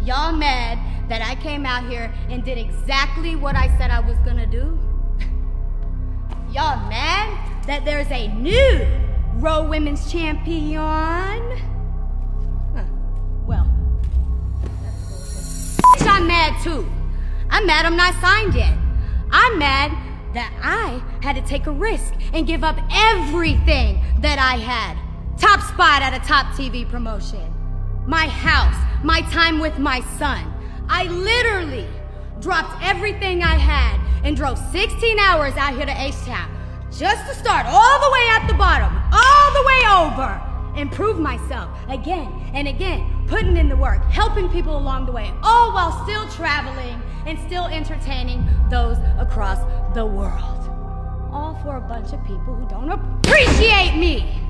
Y'all mad that I came out here and did exactly what I said I was gonna do? Y'all mad that there's a new Raw Women's Champion? Well, that's bullshit. I'm mad too. I'm mad I'm not signed yet. I'm mad that I had to take a risk and give up everything that I had. Top spot at a top TV promotion. My house, my time with my son. I literally dropped everything I had and drove 16 hours out here to H-Town just to start all the way at the bottom, all the way over, and prove myself again and again, putting in the work, helping people along the way, all while still traveling and still entertaining those across the world. All for a bunch of people who don't appreciate me.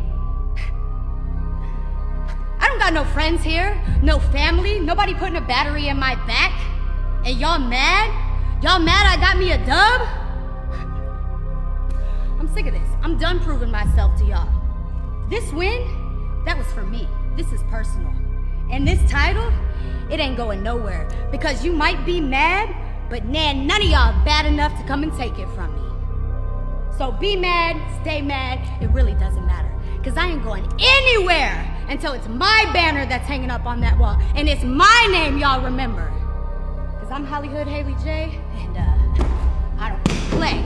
I don't got no friends here, no family, nobody putting a battery in my back. And y'all mad? Y'all mad I got me a dub? I'm sick of this. I'm done proving myself to y'all. This win, that was for me. This is personal. And this title, it ain't going nowhere. Because you might be mad, but none of y'all bad enough to come and take it from me. So be mad, stay mad, it really doesn't matter. Because I ain't going anywhere until it's my banner that's hanging up on that wall. And it's my name y'all remember. Because I'm Hollyhood Haley J, and I don't play.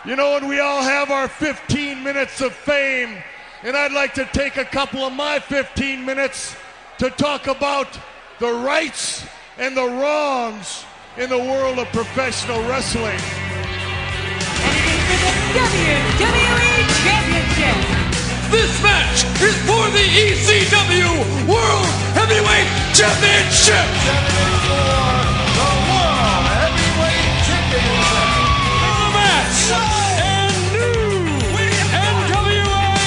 You know, and we all have our 15 minutes of fame, and I'd like to take a couple of my 15 minutes to talk about the rights and the wrongs in the world of professional wrestling. WWE Championship. This match is for the ECW World Heavyweight Championship. For the World Heavyweight Championship. The match and new NWA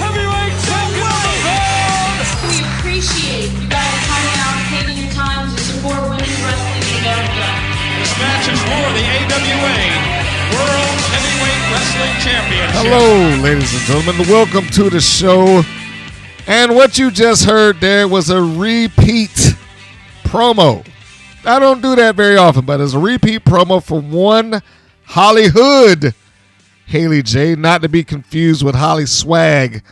Heavyweight Champion. We appreciate you guys coming out and taking your time to support women's wrestling in America. This match is for the AWA World Heavyweight Wrestling Championship. Hello, ladies and gentlemen. Welcome to the show. And what you just heard there was a repeat promo. I don't do that very often, but it's a repeat promo from one Hollyhood Haley J, not to be confused with HollySwag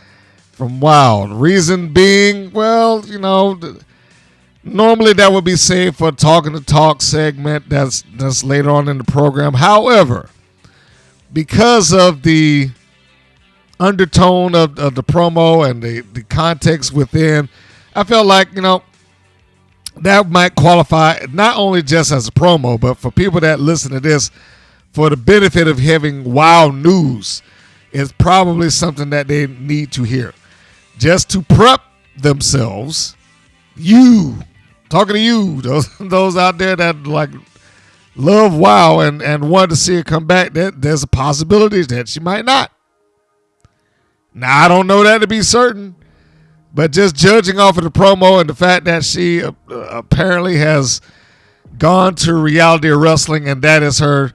from WoW. Reason being, well, you know, normally that would be saved for a Talking the Talk segment that's later on in the program. However, because of the undertone of the promo and the context within, I felt like, you know, that might qualify not only just as a promo, but for people that listen to this for the benefit of having WoW news, is probably something that they need to hear. Just to prep themselves, talking to you, those out there that like love WoW and wanted to see it come back, there's a possibility that she might not. Now, I don't know that to be certain, but just judging off of the promo and the fact that she apparently has gone to Reality of Wrestling and that is her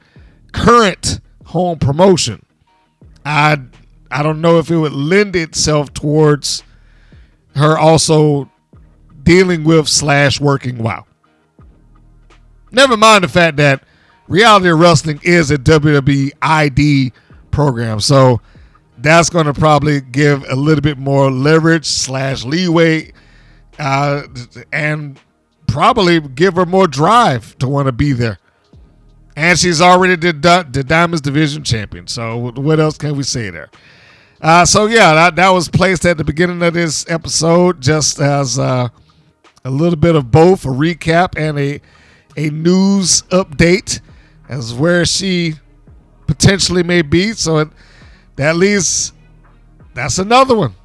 current home promotion, I don't know if it would lend itself towards her also dealing with / working WoW. Never mind the fact that Reality of Wrestling is a WWE ID program, so that's going to probably give a little bit more leverage / leeway and probably give her more drive to want to be there. And she's already the Diamonds Division champion, so what else can we say there? So yeah, that was placed at the beginning of this episode just as a little bit of both, a recap and a news update as where she potentially may be. So that's another one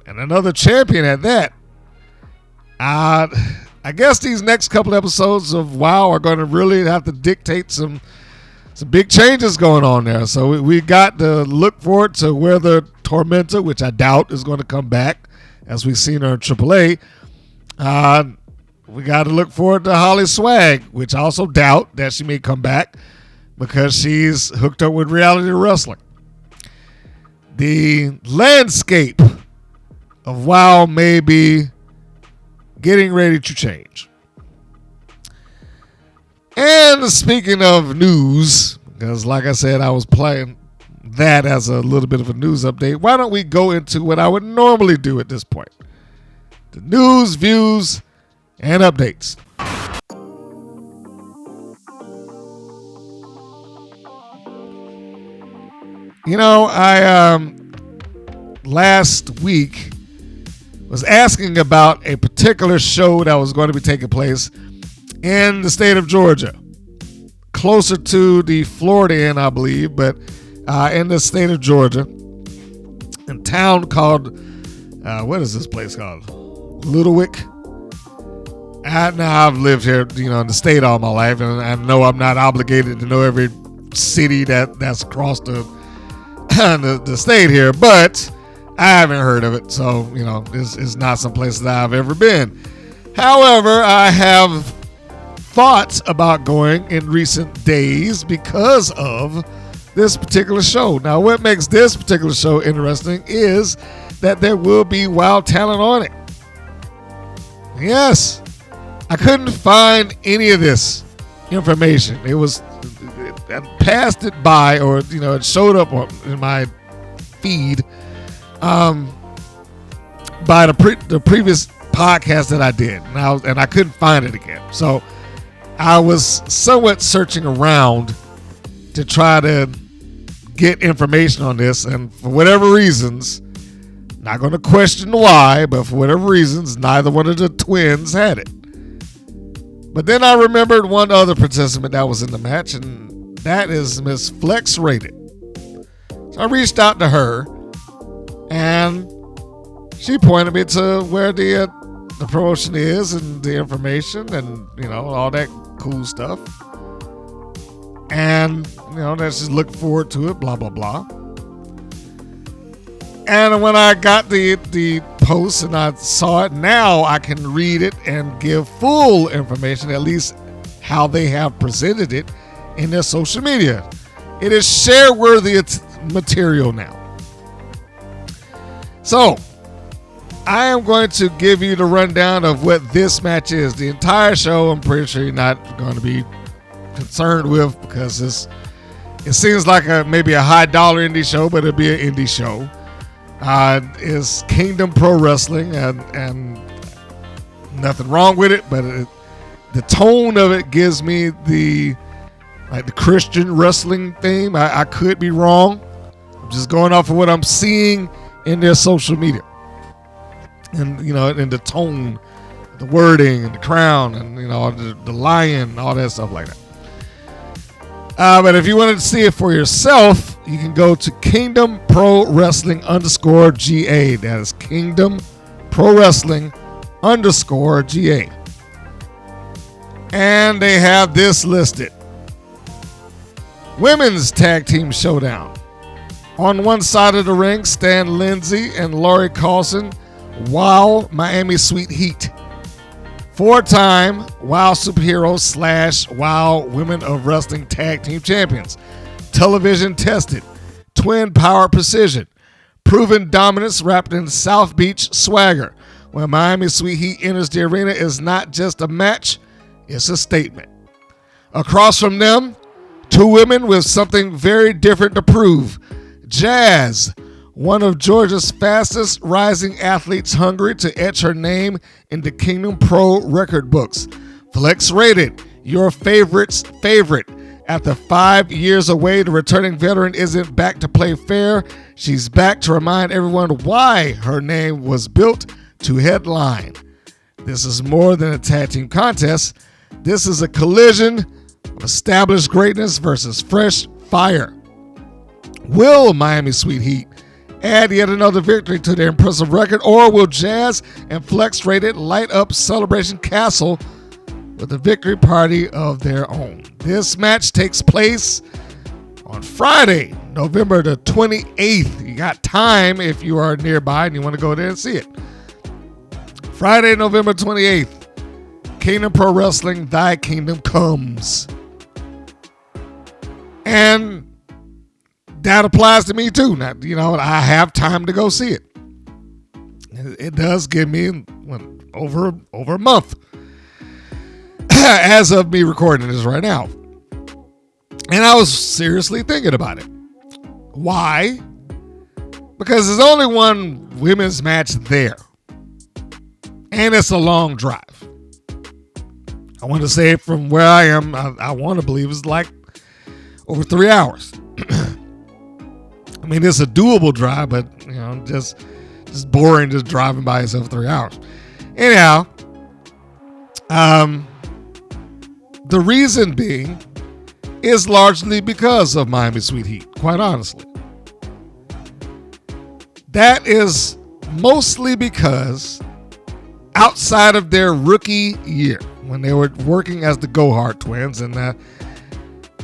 and another champion at that. I guess these next couple episodes of WoW are going to really have to dictate some big changes going on there. So we got to look forward to whether Tormenta, which I doubt is going to come back as we've seen her in AAA. We got to look forward to HollySwag, which I also doubt that she may come back because she's hooked up with Reality Wrestling. The landscape of WoW may be getting ready to change. And speaking of news, because like I said, I was playing that as a little bit of a news update, why don't we go into what I would normally do at this point? The news, views, and updates. You know, I last week was asking about a particular show that was going to be taking place in the state of Georgia, closer to the Florida end, I believe, but in the state of Georgia, in a town called, what is this place called? Littlewick. Now I've lived here, you know, in the state all my life, and I know I'm not obligated to know every city that's across the state here, but I haven't heard of it, so, you know, this is not some place that I've ever been. However, I have thoughts about going in recent days because of this particular show. Now, what makes this particular show interesting is that there will be wild talent on it. Yes, I couldn't find any of this information. I passed it by, or, you know, it showed up in my feed by the previous podcast that I did, and I couldn't find it again. So I was somewhat searching around to try to get information on this, and for whatever reasons, not going to question why, but for whatever reasons, neither one of the twins had it. But then I remembered one other participant that was in the match, and that is Miss Flex Rated. So I reached out to her, and she pointed me to where the promotion is and the information and, you know, all that cool stuff. And, you know, let's just look forward to it, blah, blah, blah. And when I got the post and I saw it, now I can read it and give full information, at least how they have presented it in their social media. It is share-worthy material now. So, I am going to give you the rundown of what this match is. The entire show, I'm pretty sure you're not going to be concerned with, because it seems like maybe a high dollar indie show, but it'll be an indie show. Is Kingdom Pro Wrestling, and nothing wrong with it, but the tone of it gives me the Christian wrestling theme. I could be wrong. I'm just going off of what I'm seeing in their social media, and, you know, in the tone, the wording, and the crown, and, you know, the lion, all that stuff like that. But if you wanted to see it for yourself, you can go to Kingdom Pro Wrestling _GA. That is Kingdom Pro Wrestling _GA. And they have this listed. Women's Tag Team Showdown. On one side of the ring, Stan Lindsay and Laurie Carlson, WoW Miami Sweet Heat. 4-time WoW Superheroes / WoW Women of Wrestling Tag Team Champions. Television tested. Twin power precision. Proven dominance wrapped in South Beach swagger. When Miami Sweet Heat enters the arena, is not just a match, it's a statement. Across from them, two women with something very different to prove. Jazz, one of Georgia's fastest rising athletes, hungry to etch her name in the Kingdom Pro record books. Flex Rated, your favorite's favorite. After 5 years away, the returning veteran isn't back to play fair. She's back to remind everyone why her name was built to headline. This is more than a tag team contest. This is a collision of established greatness versus fresh fire. Will Miami Sweet Heat add yet another victory to their impressive record, or will Jazz and Flex Rated light up Celebration Castle with a victory party of their own? This match takes place on Friday, November the 28th. You got time if you are nearby and you want to go there and see it. Friday, November 28th. Kingdom Pro Wrestling, Thy Kingdom Comes. And that applies to me too. Now, you know, I have time to go see it. And it does give me over a month as of me recording this right now. And I was seriously thinking about it. Why? Because there's only one women's match there. And it's a long drive. I want to say from where I am, I want to believe it's like over 3 hours. I mean, it's a doable drive, but just boring just driving by yourself 3 hours. Anyhow, the reason being is largely because of Miami Sweet Heat, quite honestly. That is mostly because outside of their rookie year, when they were working as the Gohart twins, and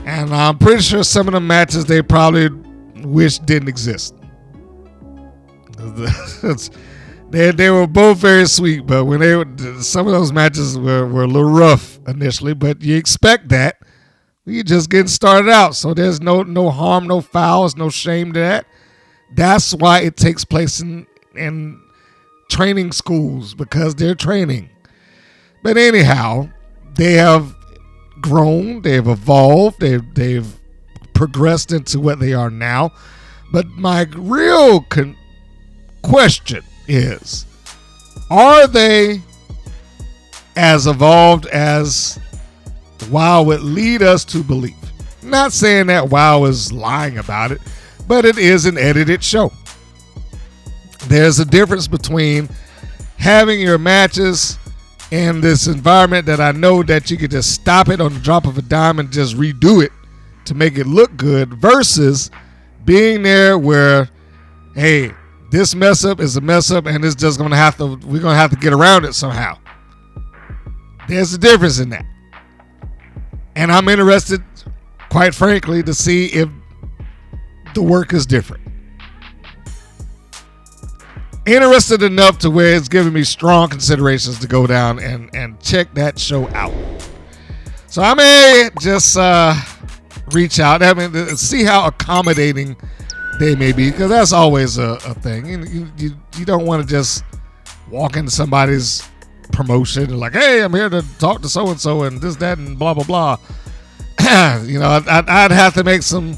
I'm pretty sure some of the matches they probably wish didn't exist. They were both very sweet, but when some of those matches were a little rough initially, but you expect that. You're just getting started out, so there's no harm, no fouls, no shame to that. That's why it takes place in training schools, because they're training. But anyhow, they have grown, they've evolved, they've progressed into what they are now. But my real question is, are they as evolved as WoW would lead us to believe? Not saying that WoW is lying about it, but it is an edited show. There's a difference between having your matches in this environment that I know that you could just stop it on the drop of a dime and just redo it to make it look good, versus being there where, hey, this mess up is a mess up and it's just we're gonna have to get around it somehow. There's a difference in that. And I'm interested, quite frankly, to see if the work is different. Interested enough to where it's giving me strong considerations to go down and check that show out. So I may just reach out. I mean, see how accommodating they may be, because that's always a thing. You don't want to just walk into somebody's promotion and like, hey, I'm here to talk to so-and-so and this, that, and blah, blah, blah. I'd have to make some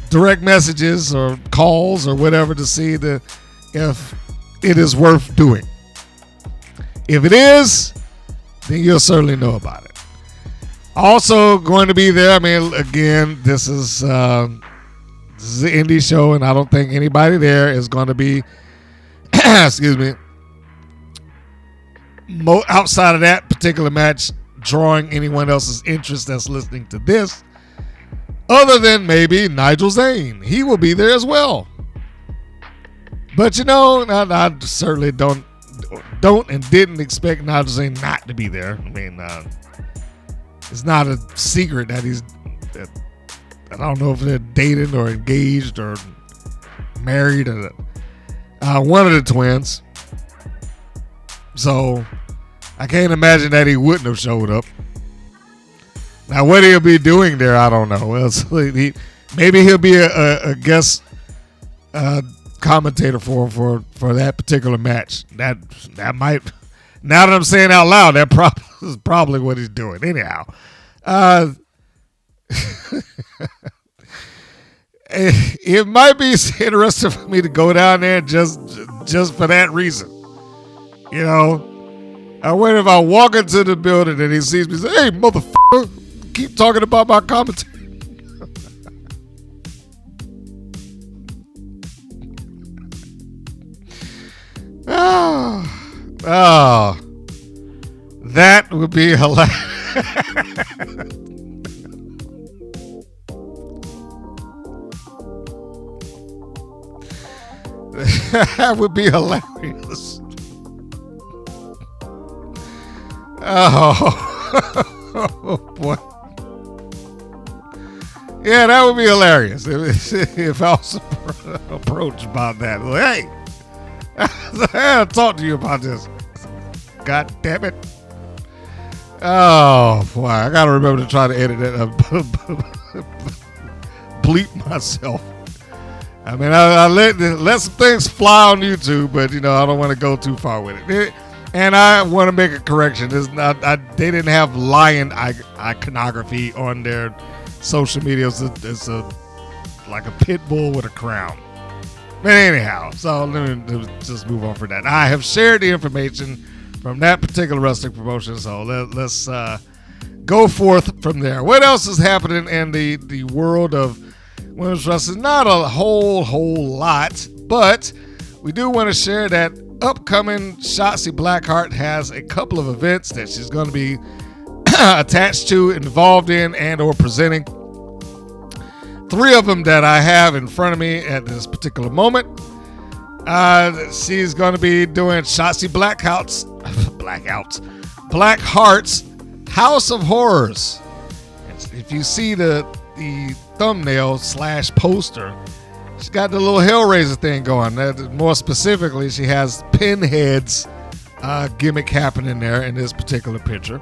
direct messages or calls or whatever to see if it is worth doing. If it is, then you'll certainly know about it. Also going to be there, I mean, again, this is an indie show, and I don't think anybody there is going to be excuse me, outside of that particular match drawing anyone else's interest that's listening to this, other than maybe Nigel Zane. He will be there as well. But I certainly don't and didn't expect Nigel Zane not to be there. I mean, it's not a secret that I don't know if they're dating or engaged or married. One of the twins. So I can't imagine that he wouldn't have showed up. Now, what he'll be doing there, I don't know. Maybe he'll be a guest commentator for that particular match. That might, now that I'm saying out loud, that is probably what he's doing. Anyhow, it might be interesting for me to go down there just for that reason. I wonder if I walk into the building and he sees me and say, hey, motherfucker, keep talking about my commentary. Oh, that would be hilarious. That would be hilarious. Oh boy. Yeah, that would be hilarious if I was approached about that. Like, hey, I'll talk to you about this. God damn it. Oh boy, I gotta remember to try to edit it up. Bleep myself. I mean, I let some things fly on YouTube, but I don't want to go too far with it. And I want to make a correction. They didn't have lion iconography on their social media. It's like a pit bull with a crown. But anyhow, so let me just move on for that. I have shared the information from that particular wrestling promotion, so let's go forth from there. What else is happening in the world of women's wrestling? Not a whole lot, but we do want to share that upcoming Shotzi Blackheart has a couple of events that she's going to be attached to, involved in, and or presenting. 3 of them that I have in front of me at this particular moment. She's going to be doing Shotzi Blackheart's House of Horrors. If you see the thumbnail / poster, she's got the little Hellraiser thing going. More specifically, she has Pinhead's gimmick happening there in this particular picture.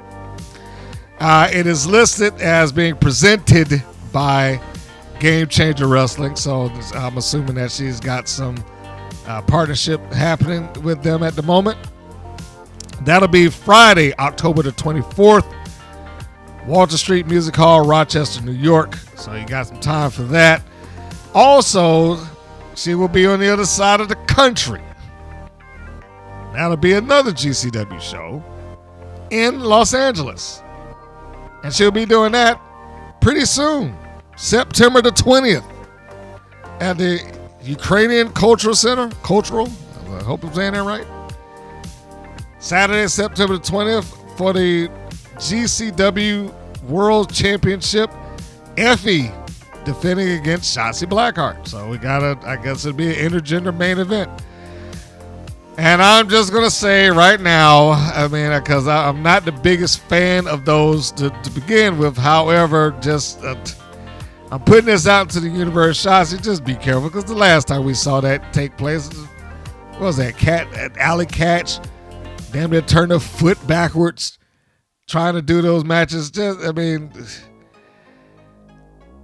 It is listed as being presented by Game Changer Wrestling, so I'm assuming that she's got some partnership happening with them at the moment. That'll be Friday, October the 24th, Walter Street Music Hall, Rochester, New York. So you got some time for that. Also, she will be on the other side of the country. That'll be another GCW show in Los Angeles. And she'll be doing that pretty soon, September the 20th, at the Ukrainian Cultural Center. I hope I'm saying that right. Saturday, September the 20th, for the GCW World Championship. Effie defending against Shotzi Blackheart. So I guess it'll be an intergender main event. And I'm just going to say right now, I mean, because I'm not the biggest fan of those to begin with. However, just I'm putting this out to the universe. Shotzi, just be careful, because the last time we saw that take place, what was that, alley catch? Damn near turned her foot backwards trying to do those matches. I mean,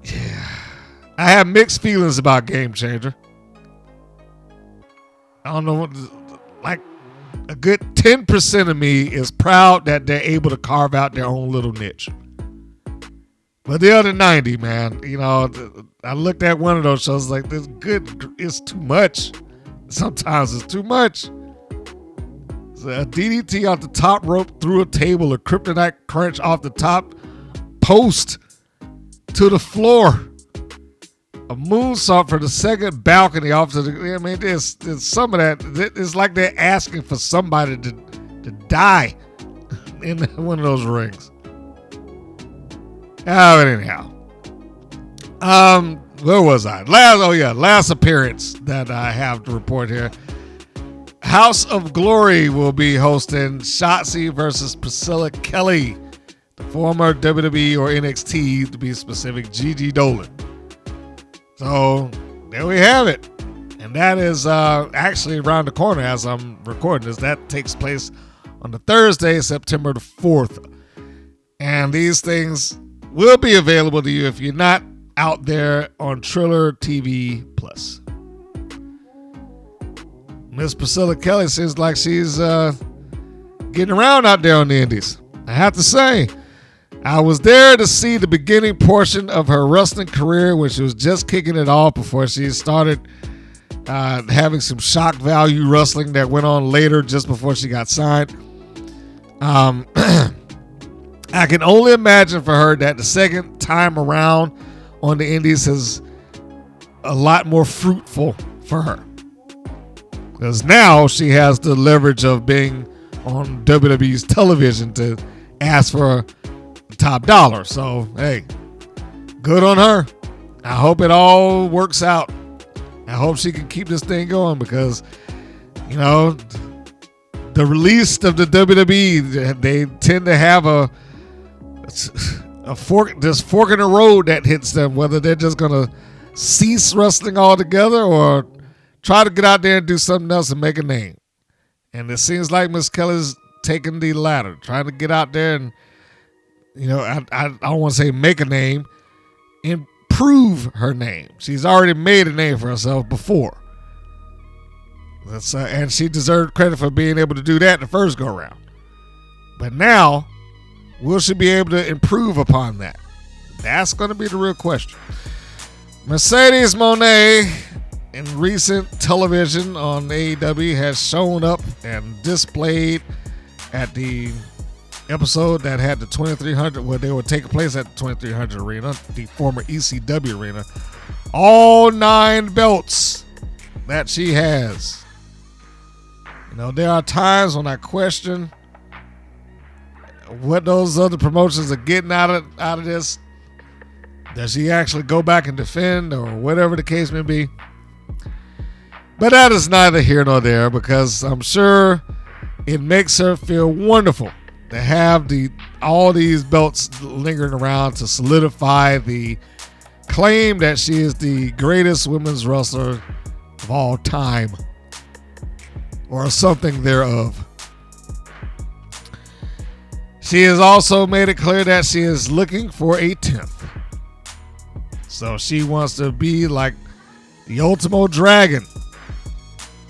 yeah. I have mixed feelings about Game Changer. I don't know, like a good 10% of me is proud that they're able to carve out their own little niche. But the other 90, man, I looked at one of those shows like, this good, it's too much. Sometimes it's too much. A DDT off the top rope through a table, a kryptonite crunch off the top post to the floor, a moonsault for the second balcony off to the. I mean, there's some of that. It's like they're asking for somebody to die in one of those rings. Oh, anyhow, where was I? Last appearance that I have to report here. House of Glory will be hosting Shotzi versus Priscilla Kelly, the former WWE or NXT, to be specific, Gigi Dolan. So there we have it. And that is actually around the corner as I'm recording this. That takes place on the Thursday, September the 4th. And these things will be available to you if you're not out there on Triller TV Plus. Miss Priscilla Kelly seems like she's getting around out there on the indies. I have to say, I was there to see the beginning portion of her wrestling career when she was just kicking it off before she started having some shock value wrestling that went on later just before she got signed. I can only imagine for her that the second time around on the indies is a lot more fruitful for her. Because now she has the leverage of being on WWE's television to ask for top dollar. So, hey, good on her. I hope it all works out. I hope she can keep this thing going because, the release of the WWE, they tend to have a fork in the road that hits them, whether they're just going to cease wrestling altogether or try to get out there and do something else and make a name. And it seems like Miss Kelly's taking the latter, trying to get out there and, I don't want to say make a name, and improve her name. She's already made a name for herself before. And she deserved credit for being able to do that the first go around. But now, will she be able to improve upon that? That's going to be the real question. Mercedes Moné in recent television on AEW has shown up and displayed at the episode that had the 2300, where they were taking place at the 2300 arena, the former ECW arena. All 9 belts that she has. You know, there are times when I question what those other promotions are getting out of this. Does she actually go back and defend, or whatever the case may be? But that is neither here nor there, because I'm sure it makes her feel wonderful to have all these belts lingering around to solidify the claim that she is the greatest women's wrestler of all time, or something thereof. She has also made it clear that she is looking for a 10th. So she wants to be like the Ultimo Dragon.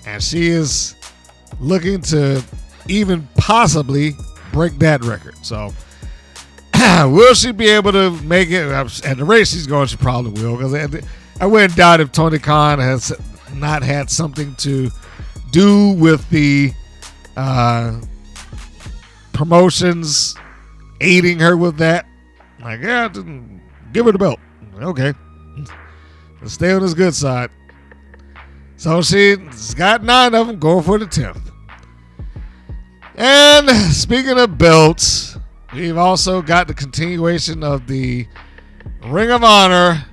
And she is looking to even possibly break that record. So will she be able to make it? At the rate she's going, she probably will. Because I wouldn't doubt if Tony Khan has not had something to do with the promotions aiding her with that. Like, yeah, give her the belt. Okay. Let's stay on his good side. So she's got 9 of them, going for the 10th. And speaking of belts, we've also got the continuation of the Ring of Honor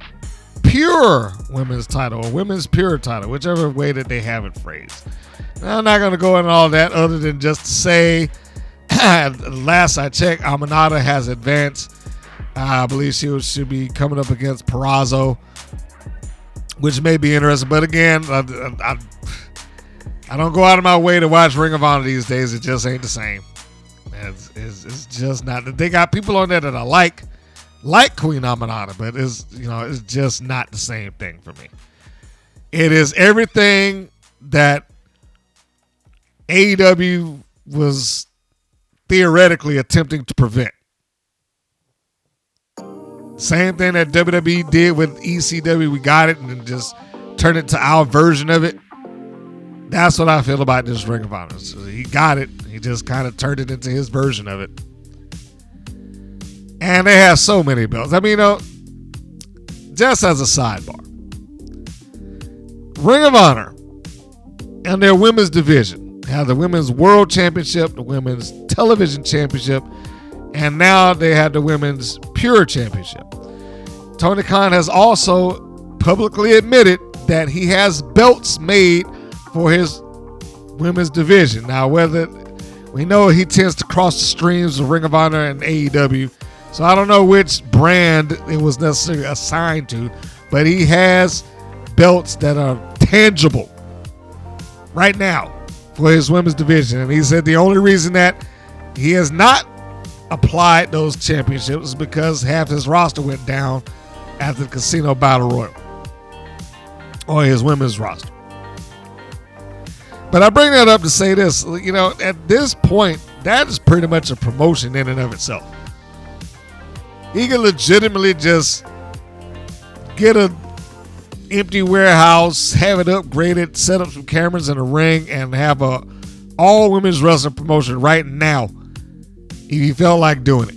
Pure Women's title, or Women's Pure title, whichever way that they have it phrased. Now, I'm not going to go into all that other than just to say, last I checked, Aminata has advanced. I believe she should be coming up against Purrazzo, which may be interesting. But again, I don't go out of my way to watch Ring of Honor these days. It just ain't the same. It's just not. They got people on there that I like Queen Aminata, but it's just not the same thing for me. It is everything that AEW was theoretically attempting to prevent. Same thing that WWE did with ECW. We got it and then just turned it to our version of it. That's what I feel about this Ring of Honor. So he got it. He just kind of turned it into his version of it. And they have so many belts. I mean, just as a sidebar, Ring of Honor and their women's division have the Women's World Championship, the Women's Television Championship, and now they have the Women's Pure Championship. Tony Khan has also publicly admitted that he has belts made for his women's division. Now, whether we know he tends to cross the streams of Ring of Honor and AEW, so I don't know which brand it was necessarily assigned to, but he has belts that are tangible right now for his women's division. And he said the only reason that he has not applied those championships because half his roster went down after the Casino Battle Royal, or his women's roster. But I bring that up to say this, at this point, that is pretty much a promotion in and of itself. He can legitimately just get an empty warehouse, have it upgraded, set up some cameras in a ring, and have a all women's wrestling promotion right now if he felt like doing it.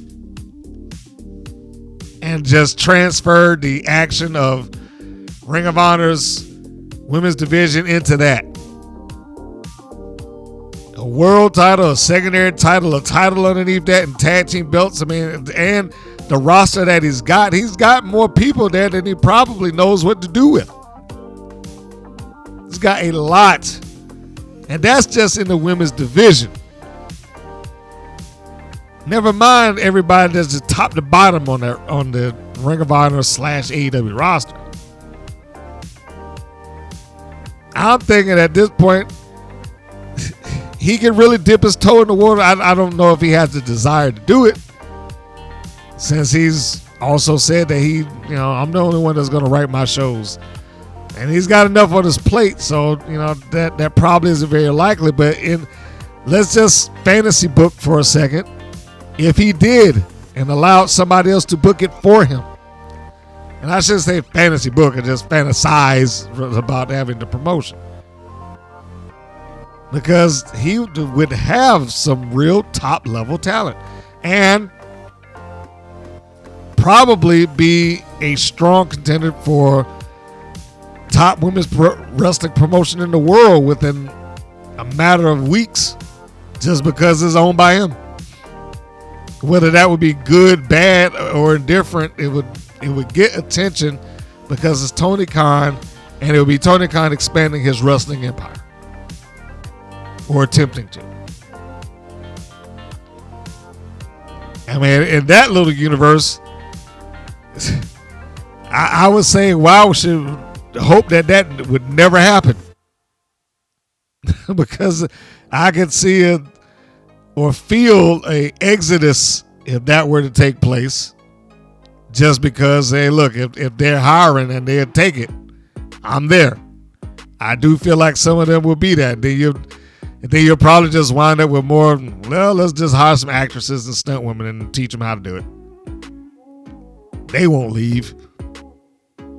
And just transfer the action of Ring of Honor's women's division into that. A world title, a secondary title, a title underneath that, and tag team belts. I mean, and the roster that he's got more people there than he probably knows what to do with. He's got a lot. And that's just in the women's division. Never mind everybody that's just top to bottom on the Ring of Honor / AEW roster. I'm thinking at this point, he can really dip his toe in the water. I don't know if he has the desire to do it, since he's also said that I'm the only one that's going to write my shows. And he's got enough on his plate, so, that probably isn't very likely. But let's just fantasy book for a second. If he did and allowed somebody else to book it for him, and I shouldn't say fantasy book and just fantasize about having the promotion, because he would have some real top level talent and probably be a strong contender for top women's wrestling promotion in the world within a matter of weeks, just because it's owned by him. Whether that would be good, bad, or indifferent, it would get attention because it's Tony Khan, and it would be Tony Khan expanding his wrestling empire, or attempting to. I mean, in that little universe, I would say, wow, we should hope that would never happen. Because I could see or feel a exodus if that were to take place, just because, hey, look, if they're hiring and they'll take it, I'm there. I do feel like some of them will be that. Then you'll probably just wind up with more, well, let's just hire some actresses and stunt women and teach them how to do it. They won't leave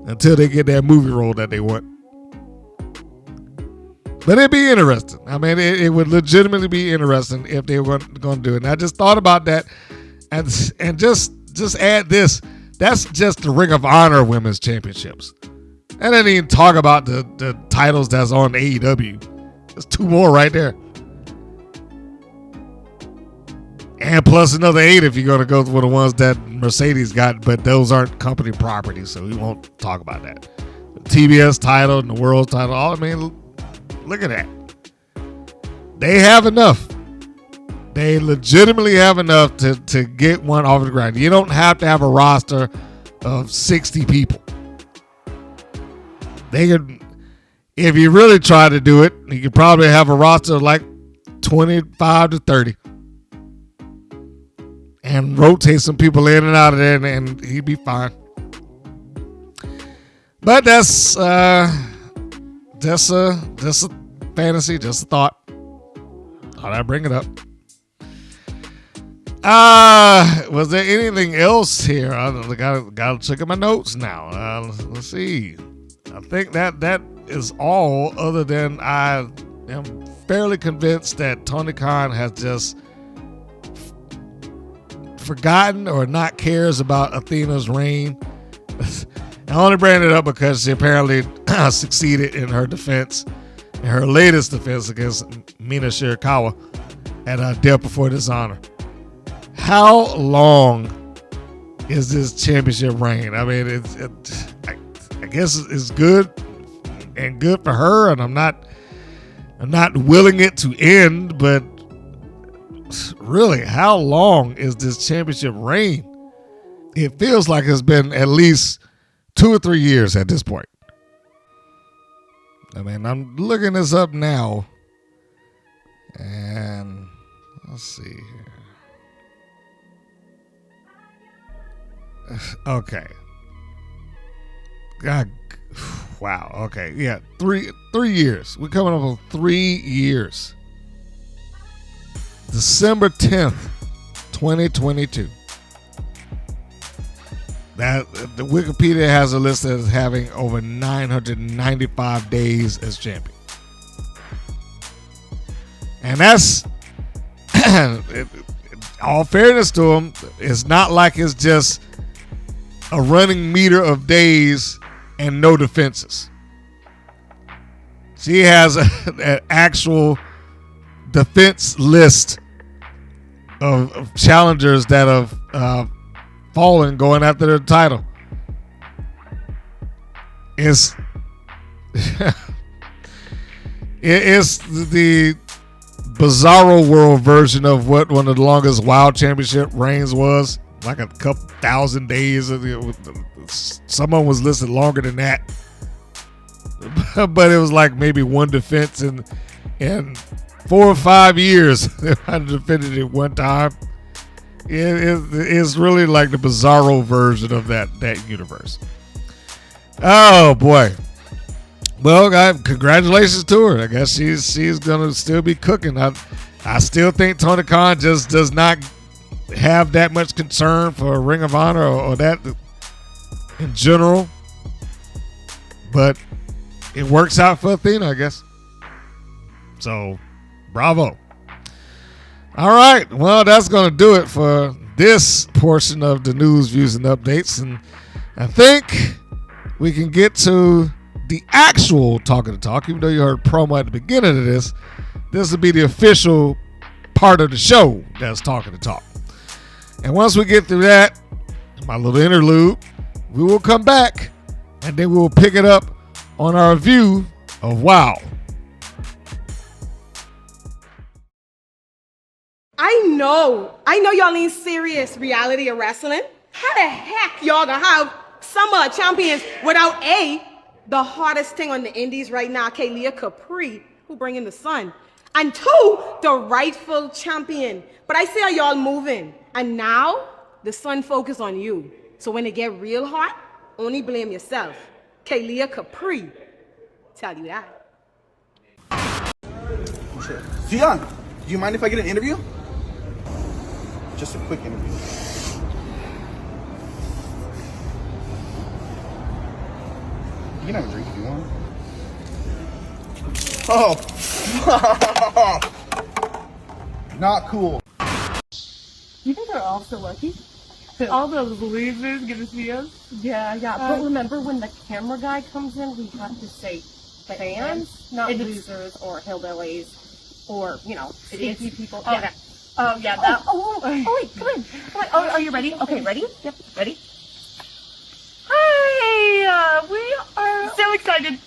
until they get that movie role that they want. But it'd be interesting. I mean, it would legitimately be interesting if they were going to do it. And I just thought about that, and just add this. That's just the Ring of Honor Women's Championships. I didn't even talk about the titles that's on AEW. There's 2 more right there. And plus another 8 if you're going to go with the ones that Mercedes got, but those aren't company property, so we won't talk about that. The TBS title and the world title, look at that. They have enough. They legitimately have enough to get one off the ground. You don't have to have a roster of 60 people. They could, if you really try to do it, you could probably have a roster of like 25 to 30. And rotate some people in and out of there, and he'd be fine. But that's just a fantasy, just a thought. Thought I'd bring it up. Was there anything else here? I gotta check out my notes now. Let's see. I think that is all, other than I am fairly convinced that Tony Khan has just forgotten or not cares about Athena's reign. I only bring it up because she apparently succeeded in her defense, in her latest defense against Mina Shirakawa at Death Before Dishonor. How long is this championship reign? I mean, I guess it's good and good for her, and I'm not willing it to end, but really, how long is this championship reign? It feels like it's been at least 2 or 3 years at this point. I mean, I'm looking this up now, and let's see here. Okay. God, wow. Okay, yeah, 3 years. We're coming up on 3 years. December 10th, 2022. That the Wikipedia has a list as having over 995 days as champion. And that's, all fairness to him, it's not like it's just a running meter of days and no defenses. She has an actual defense list of challengers that have fallen going after their title. It's it's the Bizarro World version of what one of the longest Wild Championship reigns was, like a couple thousand days. Someone was listed longer than that, but it was like maybe one defense in 4 or 5 years. I defended it one time. It's really like the bizarro version of that universe. Oh boy. Well, congratulations to her. I guess she's gonna still be cooking. I still think Tony Khan just does not have that much concern for Ring of Honor or that in general. But it works out for Athena, I guess. So, bravo. All right. Well, that's going to do it for this portion of the news, views, and updates. And I think we can get to the actual Talking the Talk. Even though you heard promo at the beginning of this will be the official part of the show that's Talking the Talk. And once we get through that, my little interlude, we will come back and then we will pick it up on our review of WoW. I know y'all ain't serious reality of wrestling. How the heck y'all gonna have summer champions without the hardest thing on the indies right now, Kaylia Capri, who bring in the sun, and 2, the rightful champion. But I see how y'all moving, and now the sun focus on you. So when it get real hot, only blame yourself. Kaylia Capri, tell you that. Gian, do you mind if I get an interview? Just a quick interview. You can have a drink if you want. Oh, not cool. You think they're all so lucky? All those losers get to see us? Yeah. But remember when the camera guy comes in, we have to say fans, not losers or hillbillies or, stinky people. Oh, yeah. Oh, yeah, that. Wait, come on. Oh, are you ready? Okay, ready? Yep, ready? Hi, we are so excited.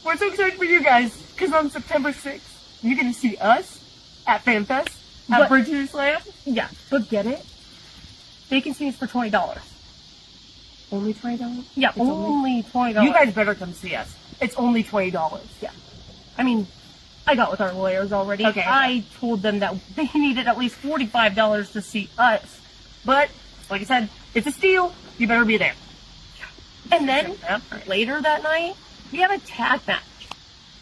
We're so excited for you guys, because on September 6th, you're going to see us at FanFest, at Bridges Slam. Yeah, but get it? They can see us for $20. Only $20? Yeah, only $20. You guys better come see us. It's only $20. Yeah. I mean, I got with our lawyers already. Okay. I told them that they needed at least $45 to see us. But, like I said, it's a steal. You better be there. And then, later that night, we have a tag match.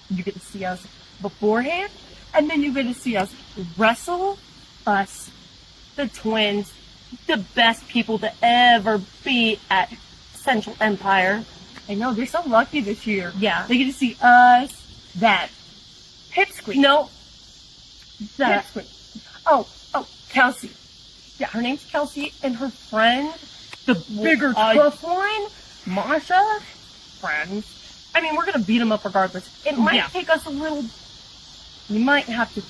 You get to see us beforehand, and then you get to see us wrestle us, the twins, the best people to ever be at Central Empire. I know, they're so lucky this year. Yeah. They get to see us, that Pipsqueak. No. That. Pipsqueak. Oh, Kelsey. Yeah, her name's Kelsey, and her friend, the bigger, tough one, Masha, friends. I mean, we're gonna beat them up regardless. It might take us a little. We might have to,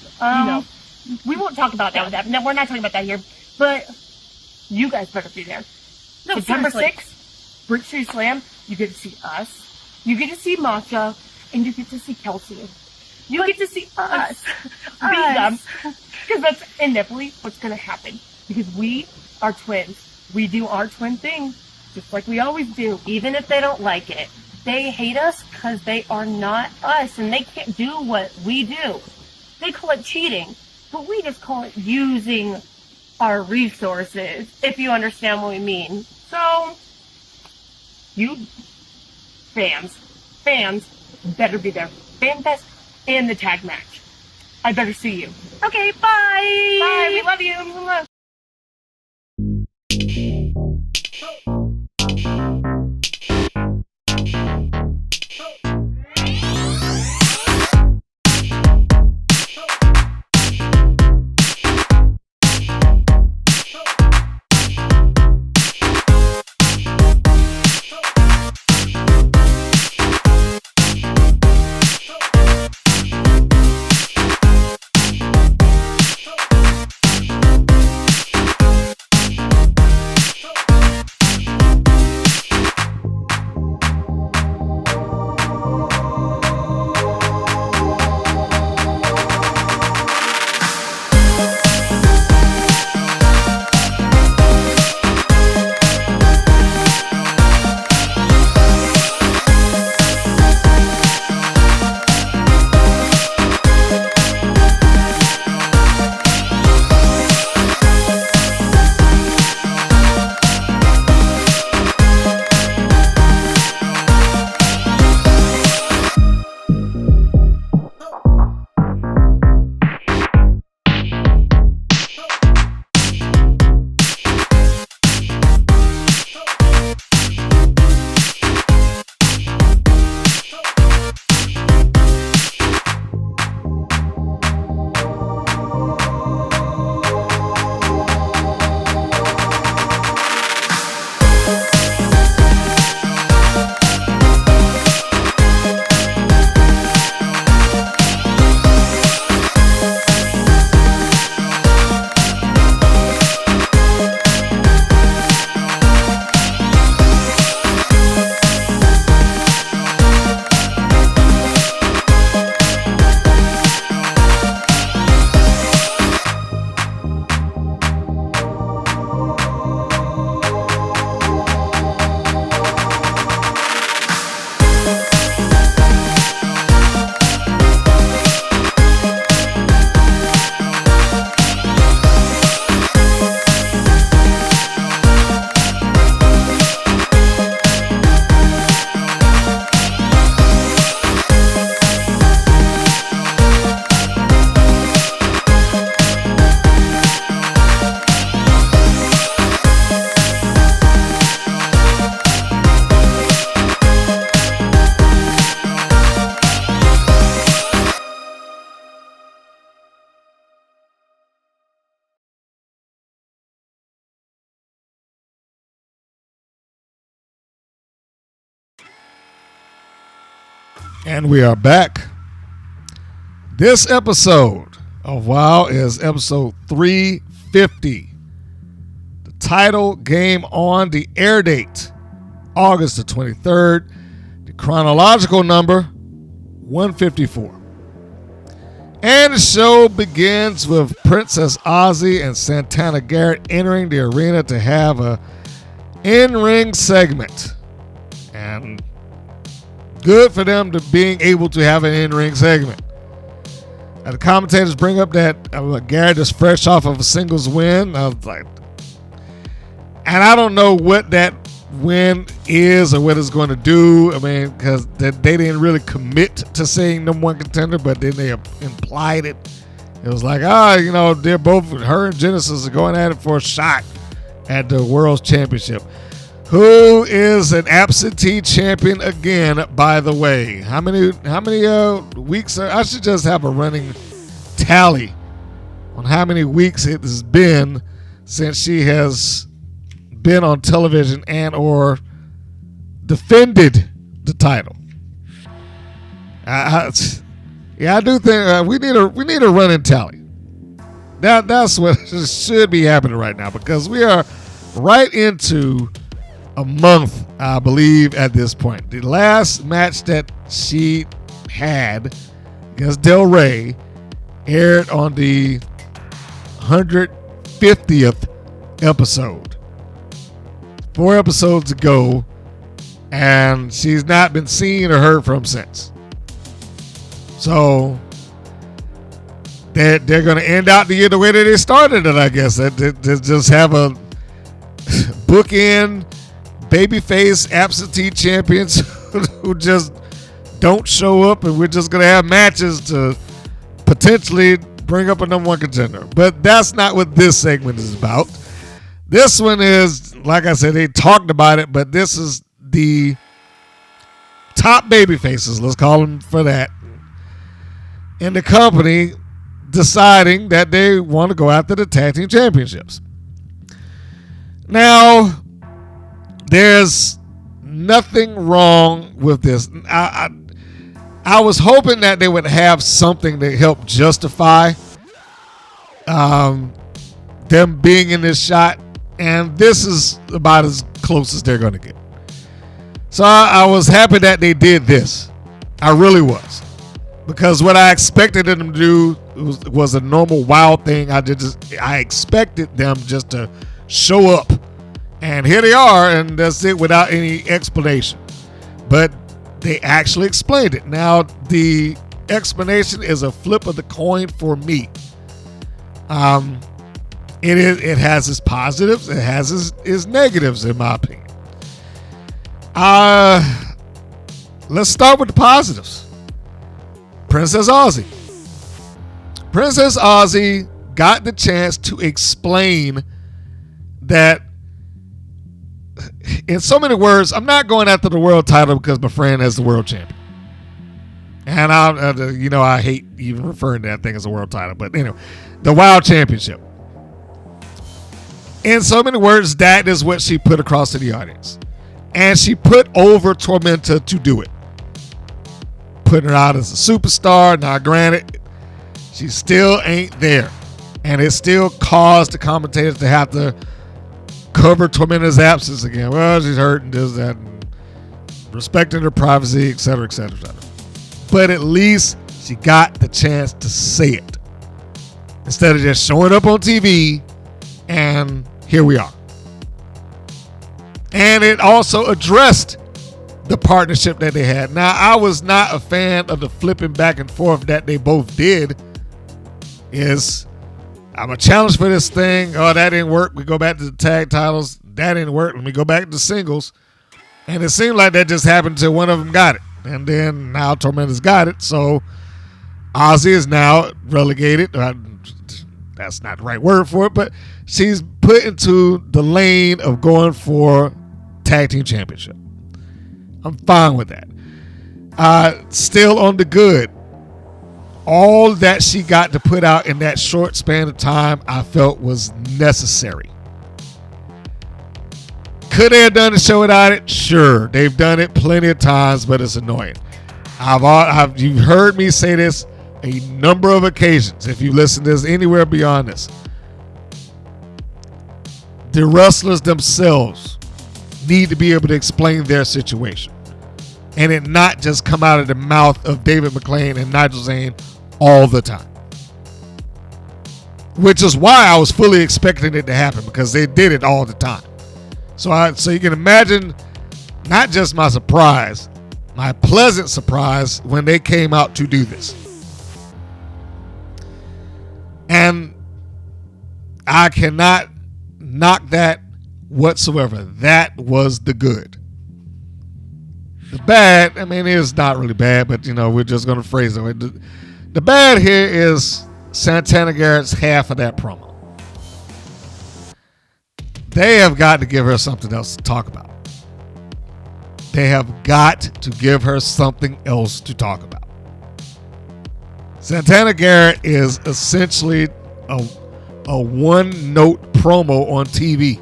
we won't talk about that. No, we're not talking about that here. But you guys better be there. No, September 6th, Bridges Slam. You get to see us. You get to see Masha, and you get to see Kelsey. You get to see us beat them, because that's inevitably what's gonna happen. Because we are twins. We do our twin thing, just like we always do. Even if they don't like it, they hate us because they are not us, and they can't do what we do. They call it cheating, but we just call it using our resources, if you understand what we mean. So, you fans better be there. FanFest and the tag match. I better see you. Okay, bye! Bye, we love you! And we are back. This episode of WoW is episode 350. The title, game on, the air date, August the 23rd. The chronological number, 154. And the show begins with Princess Aussie and Santana Garrett entering the arena to have a in-ring segment. And good for them to being able to have an in-ring segment. The commentators bring up that Garrett is fresh off of a singles win. I was like, and I don't know what that win is or what it's going to do. I mean, because they didn't really commit to saying number one contender, but then they implied it. It was like, they're both, her and Genesis are going at it for a shot at the World Championship. Who is an absentee champion again, by the way? How many weeks I should just have a running tally on how many weeks it has been since she has been on television and or defended the title. I do think we need a running tally. That's what should be happening right now, because we are right into a month, I believe, at this point. The last match that she had against Del Rey aired on the 150th episode. 4 episodes ago, and she's not been seen or heard from since. So they're going to end out the year the way that they started it, I guess. They just have a bookend babyface absentee champions who just don't show up, and we're just going to have matches to potentially bring up a number one contender. But that's not what this segment is about. This one is, like I said, they talked about it, but this is the top babyfaces, let's call them for that, in the company deciding that they want to go after the tag team championships. Now, there's nothing wrong with this. I was hoping that they would have something to help justify them being in this shot, and this is about as close as they're going to get. So I was happy that they did this. I really was, because what I expected them to do was a normal WoW thing. I expected them just to show up. And here they are, and that's it, without any explanation. But they actually explained it. Now, the explanation is a flip of the coin for me. It has its positives, it has its negatives, in my opinion. Let's start with the positives. Princess Aussie. Princess Aussie got the chance to explain that, in so many words, I'm not going after the world title because my friend has the world champion. And I hate even referring to that thing as a world title, but anyway, the WoW championship. In so many words, that is what she put across to the audience. And she put over Tormenta to do it. Putting her out as a superstar. Now, granted, she still ain't there. And it still caused the commentators to have to cover Tormenta's absence again. Well, she's hurt and does that, and respecting her privacy, etc., etc., etc. But at least she got the chance to say it, instead of just showing up on TV, and here we are. And it also addressed the partnership that they had. Now, I was not a fan of the flipping back and forth that they both did. I'm a challenge for this thing. Oh, that didn't work. We go back to the tag titles. That didn't work. Let me go back to singles. And it seemed like that just happened until one of them got it. And then now Tormenta's got it. So Aussie is now relegated. That's not the right word for it, but she's put into the lane of going for tag team championship. I'm fine with that. Still on the good. All that she got to put out in that short span of time, I felt was necessary. Could they have done the show without it? Sure. They've done it plenty of times, but it's annoying. You've heard me say this a number of occasions. If you listen to this anywhere beyond this, the wrestlers themselves need to be able to explain their situation, and it not just come out of the mouth of David McLean and Nigel Zane all the time. Which is why I was fully expecting it to happen, because they did it all the time. So you can imagine not just my surprise, my pleasant surprise when they came out to do this. And I cannot knock that whatsoever. That was the good. The bad, I mean, it's not really bad, but we're just going to phrase it. The bad here is Santana Garrett's half of that promo. They have got to give her something else to talk about. They have got to give her something else to talk about. Santana Garrett is essentially a one-note promo on TV.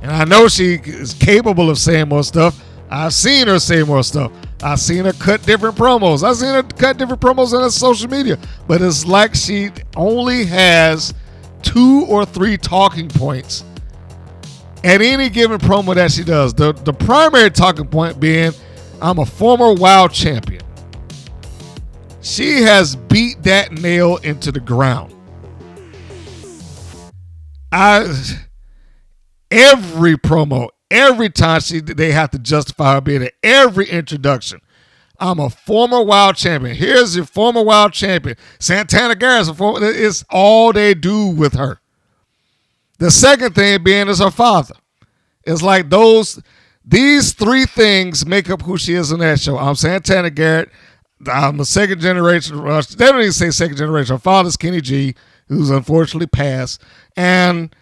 And I know she is capable of saying more stuff. I've seen her say more stuff. I've seen her cut different promos. I've seen her cut different promos on her social media. But it's like she only has 2 or 3 talking points at any given promo that she does. The primary talking point being, I'm a former Wild champion. She has beat that nail into the ground. Every promo, every time they have to justify her being at every introduction. I'm a former Wild champion. Here's your former Wild champion. Santana Garrett's a former. It's all they do with her. The second thing being is her father. It's like these 3 things make up who she is in that show. I'm Santana Garrett. I'm a second generation. They don't even say second generation. Her father's Kenny G, who's unfortunately passed. And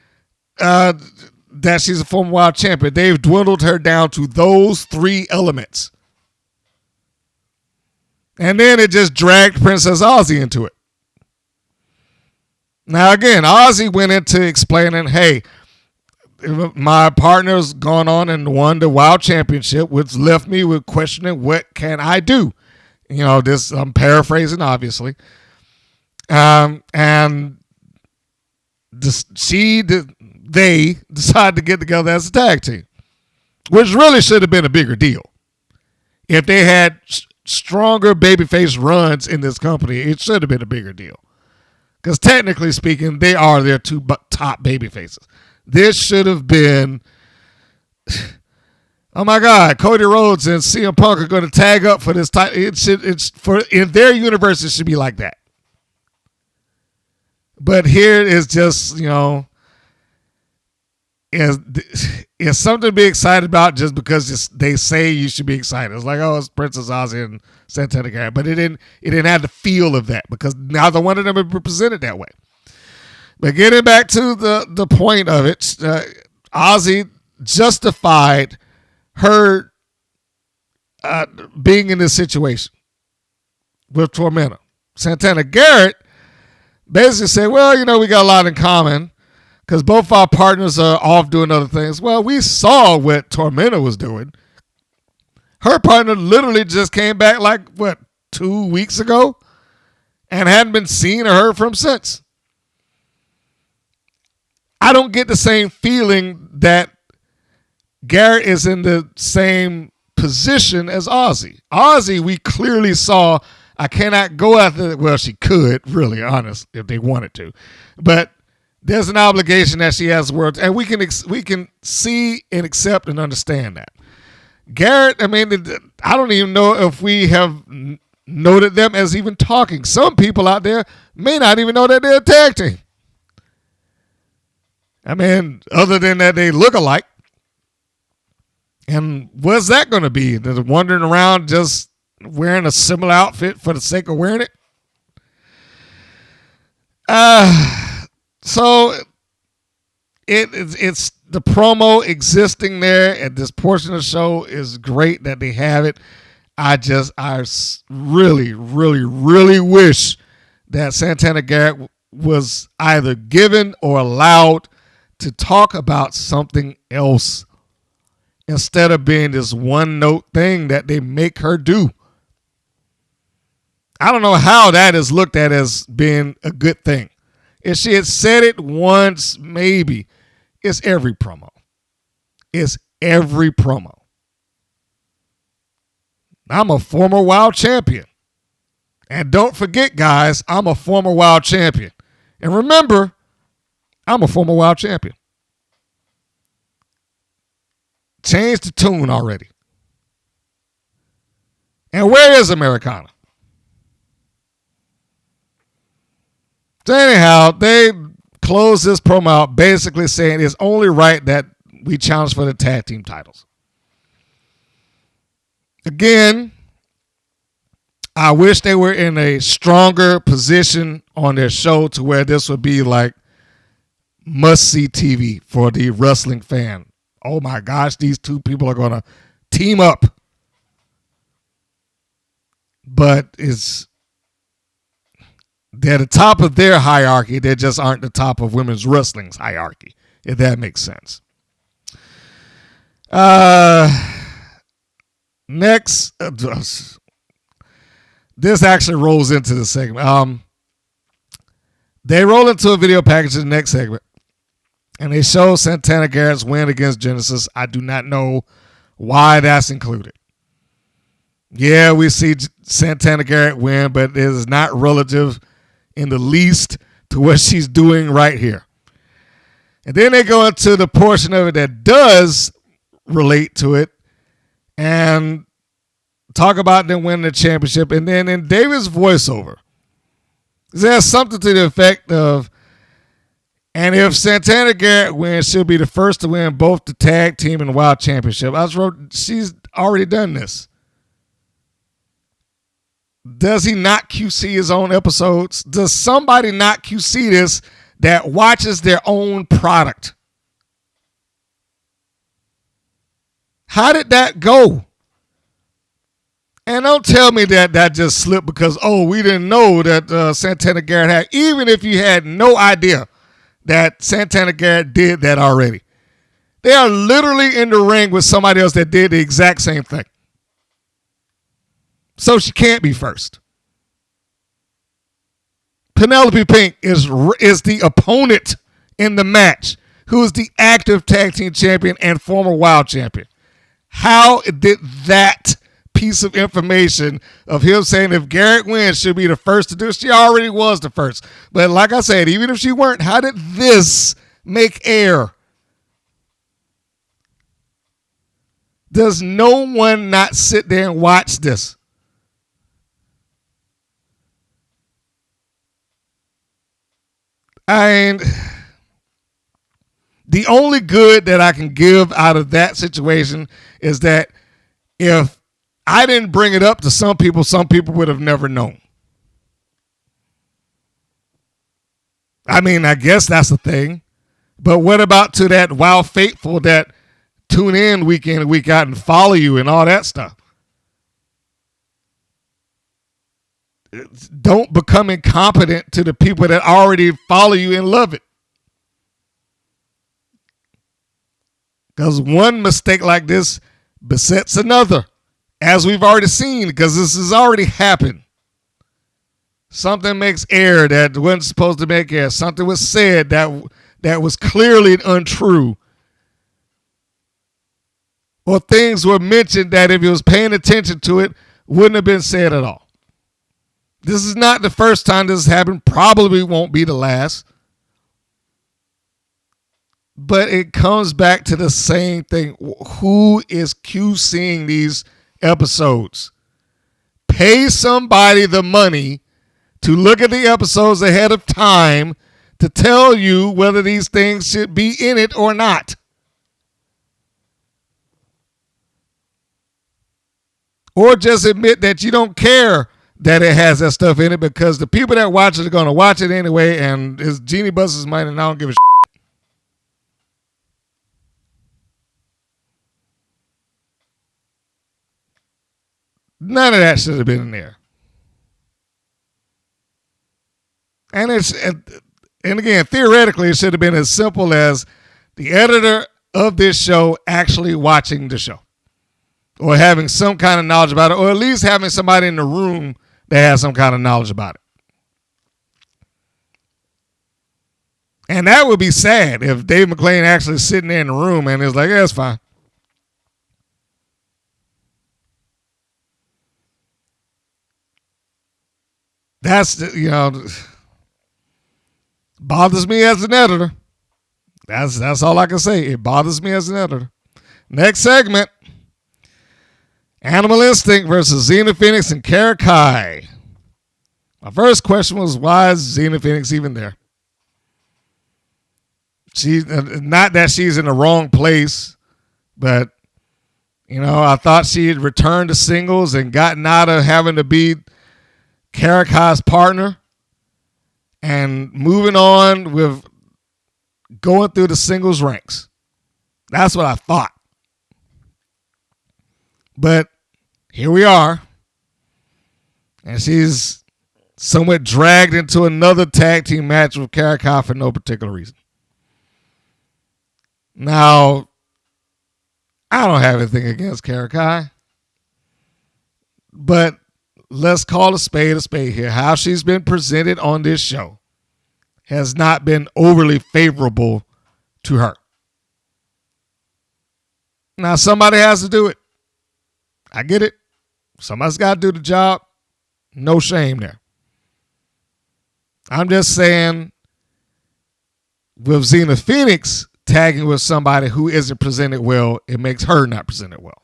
that she's a former Wild champion. They've dwindled her down to those 3 elements. And then it just dragged Princess Aussie into it. Now, again, Aussie went into explaining, hey, my partner's gone on and won the Wild Championship, which left me with questioning, what can I do? This, I'm paraphrasing, obviously. And they decided to get together as a tag team, which really should have been a bigger deal. If they had stronger babyface runs in this company, it should have been a bigger deal. Because technically speaking, they are their 2 top babyfaces. This should have been, oh my God, Cody Rhodes and CM Punk are going to tag up for this title. In their universe, it should be like that. But here is just, it's something to be excited about just because they say you should be excited. It's like, oh, it's Princess Aussie and Santana Garrett. But it didn't have the feel of that because neither one of them are presented that way. But getting back to the point of it, Aussie justified her being in this situation with Tormenta. Santana Garrett basically said, well, we got a lot in common because both our partners are off doing other things. Well, we saw what Tormenta was doing. Her partner literally just came back 2 weeks ago and hadn't been seen or heard from since. I don't get the same feeling that Garrett is in the same position as Aussie. Aussie, we clearly saw, I cannot go after, well, she could, really, honest, if they wanted to. But there's an obligation that she has words, and we can see and accept and understand that. Garrett, I mean, I don't even know if we have noted them as even talking. Some people out there may not even know that they're a tag team. I mean, other than that, they look alike. And what's that going to be? They're wandering around just wearing a similar outfit for the sake of wearing it? So it's the promo existing there at this portion of the show is great that they have it. I really, really, really wish that Santana Garrett was either given or allowed to talk about something else instead of being this one note thing that they make her do. I don't know how that is looked at as being a good thing. If she had said it once, maybe. It's every promo. It's every promo. I'm a former Wild champion. And don't forget, guys, I'm a former Wild champion. And remember, I'm a former Wild champion. Change the tune already. And where is Americana? So anyhow, they close this promo out basically saying it's only right that we challenge for the tag team titles. Again, I wish they were in a stronger position on their show to where this would be like must-see TV for the wrestling fan. Oh my gosh, these two people are going to team up. But they're the top of their hierarchy. They just aren't the top of women's wrestling's hierarchy, if that makes sense. Next, this actually rolls into the segment. They roll into a video package in the next segment, and they show Santana Garrett's win against Genesis. I do not know why that's included. Yeah, we see Santana Garrett win, but it is not relative in the least to what she's doing right here. And then they go into the portion of it that does relate to it and talk about them winning the championship. And then in David's voiceover, there's something to the effect of, and if Santana Garrett wins, she'll be the first to win both the tag team and Wild Championship. She's already done this. Does he not QC his own episodes? Does somebody not QC this that watches their own product? How did that go? And don't tell me that just slipped because, we didn't know that Santana Garrett had, even if you had no idea that Santana Garrett did that already. They are literally in the ring with somebody else that did the exact same thing. So she can't be first. Penelope Pink is the opponent in the match, who is the active tag team champion and former Wild champion. How did that piece of information of him saying if Garrett wins, she'll be the first to do it? She already was the first. But like I said, even if she weren't, how did this make air? Does no one not sit there and watch this? The only good that I can give out of that situation is that if I didn't bring it up to some people would have never known. I mean, I guess that's the thing. But what about to that wild faithful that tune in week in and week out and follow you and all that stuff? Don't become incompetent to the people that already follow you and love it. Because one mistake like this besets another, as we've already seen, because this has already happened. Something makes air that wasn't supposed to make air. Something was said that was clearly untrue. Or things were mentioned that if you was paying attention to it, wouldn't have been said at all. This is not the first time this has happened. Probably won't be the last. But it comes back to the same thing. Who is QCing these episodes? Pay somebody the money to look at the episodes ahead of time to tell you whether these things should be in it or not. Or just admit that you don't care that it has that stuff in it because the people that watch it are going to watch it anyway, and it's Genie Bus's money, and I don't give a shit. None of that should have been in there. And again, theoretically, it should have been as simple as the editor of this show actually watching the show or having some kind of knowledge about it, or at least having somebody in the room they had some kind of knowledge about it. And that would be sad if Dave McClain actually sitting there in the room and is like, yeah, it's fine. That's, bothers me as an editor. That's all I can say. It bothers me as an editor. Next segment. Animal Instinct versus Xena Phoenix and Kara Kai. My first question was, why is Xena Phoenix even there? She, not that she's in the wrong place, but, I thought she had returned to singles and gotten out of having to be Kara Kai's partner and moving on with going through the singles ranks. That's what I thought. But here we are. And she's somewhat dragged into another tag team match with Kara Kai for no particular reason. Now, I don't have anything against Kara Kai. But let's call a spade here. How she's been presented on this show has not been overly favorable to her. Now, somebody has to do it. I get it. Somebody's got to do the job. No shame there. I'm just saying, with Xena Phoenix tagging with somebody who isn't presented well, it makes her not presented well.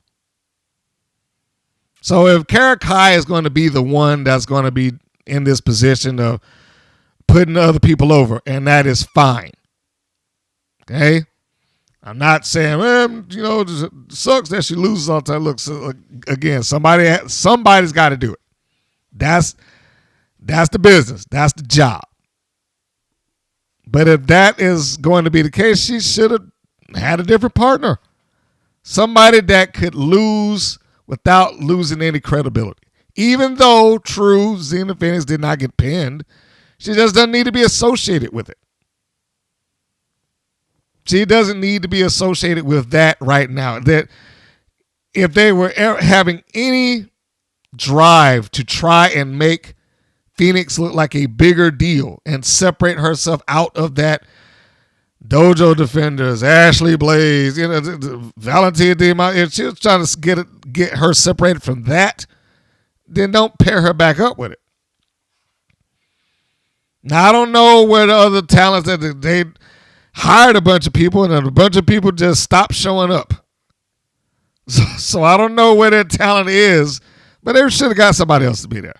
So if Kara Kai is going to be the one that's going to be in this position of putting other people over, and that is fine. Okay? I'm not saying, it sucks that she loses all the time. Look, so, again, somebody's got to do it. That's the business. That's the job. But if that is going to be the case, she should have had a different partner. Somebody that could lose without losing any credibility. Even though, true, Xena Phoenix did not get pinned, she just doesn't need to be associated with it. She doesn't need to be associated with that right now. That if they were having any drive to try and make Phoenix look like a bigger deal and separate herself out of that Dojo Defenders, Ashley Blaze, Valentina Dima, if she was trying to get her separated from that, then don't pair her back up with it. Now, I don't know where the other talents that they hired a bunch of people and a bunch of people just stopped showing up. So I don't know where their talent is, but they should have got somebody else to be there.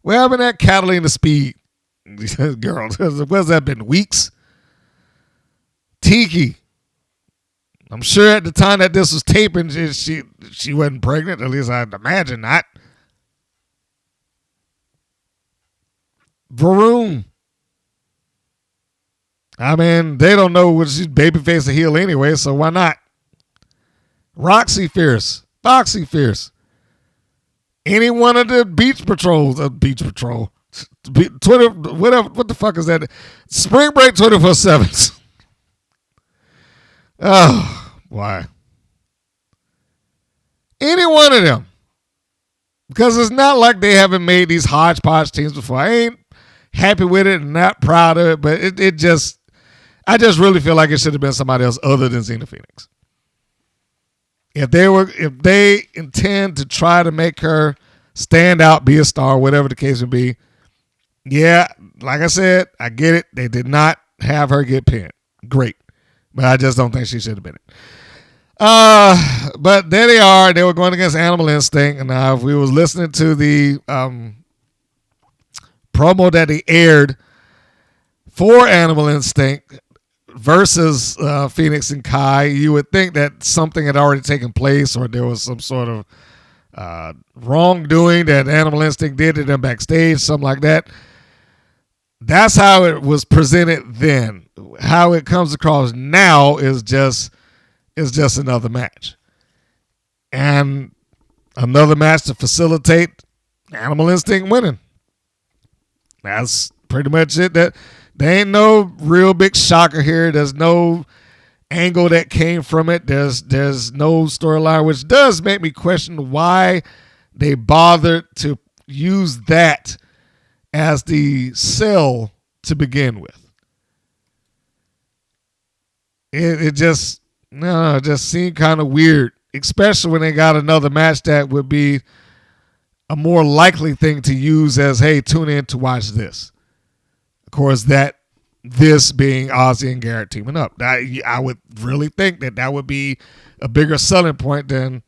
We're having that Catalina Speed girl. What's that been? Weeks? Tiki. I'm sure at the time that this was taping, she wasn't pregnant. At least I'd imagine not. Varun. I mean, they don't know what she's babyface or heel anyway, so why not? Roxy Fierce. Foxy Fierce. Any one of the Beach Patrol. 20, whatever, what the fuck is that? Spring Break 24/7. Oh, why? Any one of them. Because it's not like they haven't made these hodgepodge teams before. I ain't happy with it and not proud of it, but I just really feel like it should have been somebody else other than Xena Phoenix. If they intend to try to make her stand out, be a star, whatever the case would be, yeah, like I said, I get it. They did not have her get pinned. Great. But I just don't think she should have been it. But there they are. They were going against Animal Instinct. And now if we was listening to the promo that they aired for Animal Instinct versus Phoenix and Kai, you would think that something had already taken place or there was some sort of wrongdoing that Animal Instinct did to them backstage, something like that. That's how it was presented then. How it comes across now is just another match. And another match to facilitate Animal Instinct winning. That's pretty much it. That there ain't no real big shocker here. There's no angle that came from it. There's no storyline, which does make me question why they bothered to use that as the sell to begin with. It just seemed kind of weird, especially when they got another match that would be a more likely thing to use as, hey, tune in to watch this. Of course, this being Aussie and Garrett teaming up. I would really think that would be a bigger selling point than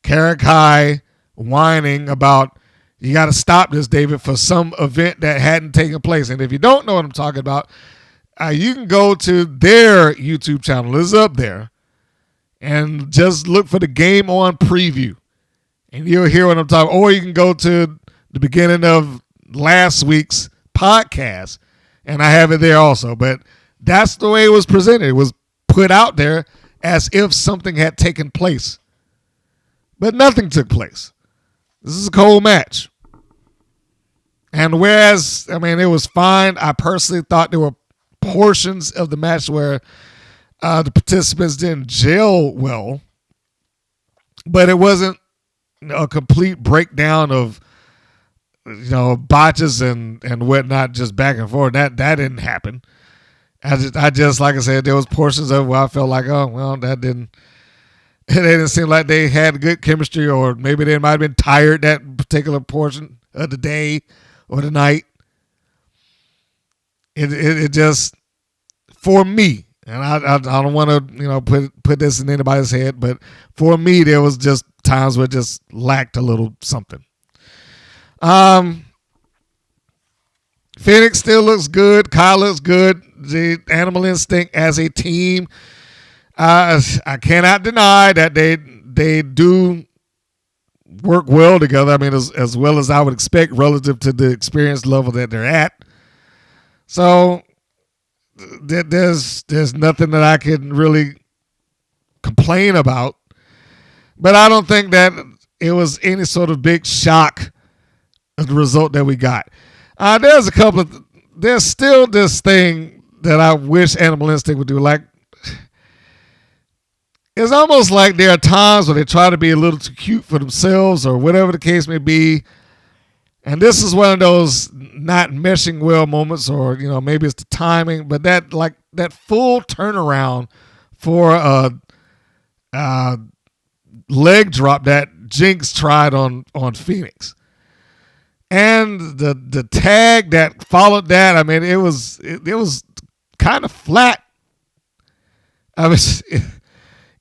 Kara Kai whining about, you got to stop this, David, for some event that hadn't taken place. And if you don't know what I'm talking about, you can go to their YouTube channel. It's up there. And just look for the Game On preview. And you'll hear what I'm talking about. Or you can go to the beginning of last week's podcast. And I have it there also. But that's the way it was presented. It was put out there as if something had taken place. But nothing took place. This is a cold match. And whereas, it was fine, I personally thought there were portions of the match where the participants didn't gel well, but it wasn't a complete breakdown of botches and whatnot, just back and forth. That didn't happen. I just like I said, there was portions of where I felt like, oh well, they didn't seem like they had good chemistry, or maybe they might have been tired that particular portion of the day or the night. It just, for me, and I don't want to put this in anybody's head, but for me there was just times where it just lacked a little something. Phoenix still looks good. Kyle looks good. The Animal Instinct as a team, I cannot deny that they do work well together. As well as I would expect relative to the experience level that they're at. So there's nothing that I can really complain about. But I don't think that it was any sort of big shock of the result that we got. There's still this thing that I wish Animal Instinct would do. Like, it's almost like there are times where they try to be a little too cute for themselves or whatever the case may be. And this is one of those not meshing well moments, or, maybe it's the timing, but that full turnaround for a leg drop that Jinx tried on Phoenix. And the tag that followed that, it was kind of flat.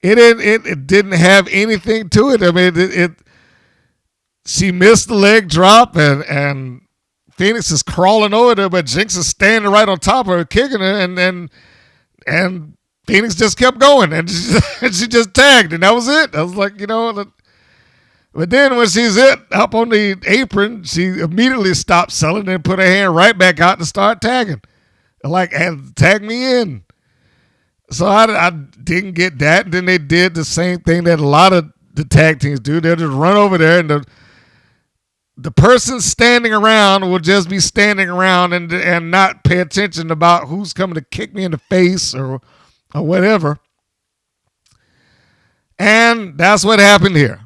It didn't have anything to it. She missed the leg drop, and Phoenix is crawling over there, but Jinx is standing right on top of her, kicking her, and Phoenix just kept going, and she just tagged, and that was it. I was like, but then when she's up on the apron, she immediately stopped selling and put her hand right back out to start tagging, and tag me in. So I didn't get that. And then they did the same thing that a lot of the tag teams do. They'll just run over there, and the person standing around will just be standing around and not pay attention about who's coming to kick me in the face or whatever. And that's what happened here.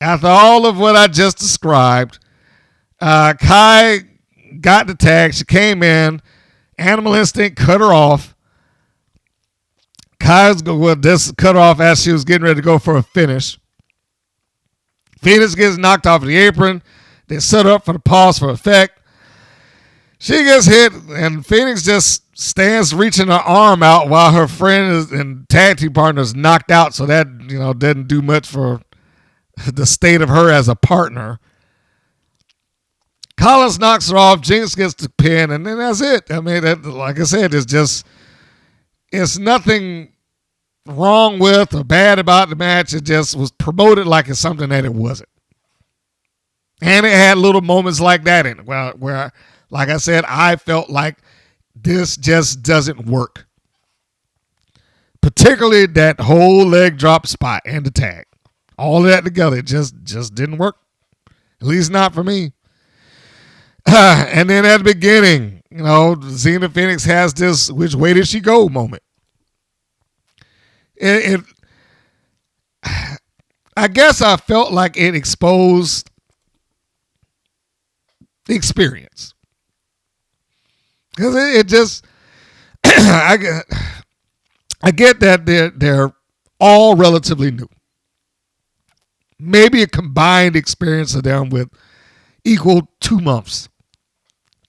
After all of what I just described, Kai got the tag. She came in. Animal Instinct cut her off. Kai's just cut her off as she was getting ready to go for a finish. Phoenix gets knocked off the apron. They set her up for the pause for effect. She gets hit, and Phoenix just stands reaching her arm out while her friend and tag team partner is knocked out. So that, doesn't do much for the state of her as a partner. Collins knocks her off. Jinx gets the pin, and then that's it. Like I said, it's nothing wrong with or bad about the match. It just was promoted like it's something that it wasn't. And it had little moments like that in it where, like I said, I felt like this just doesn't work. Particularly that whole leg drop spot and the tag. All of that together, it just didn't work. At least not for me. And then at the beginning, Xena Phoenix has this which way did she go moment. I guess I felt like it exposed experience. Because it just, I get that they're all relatively new. Maybe a combined experience of them with equal 2 months,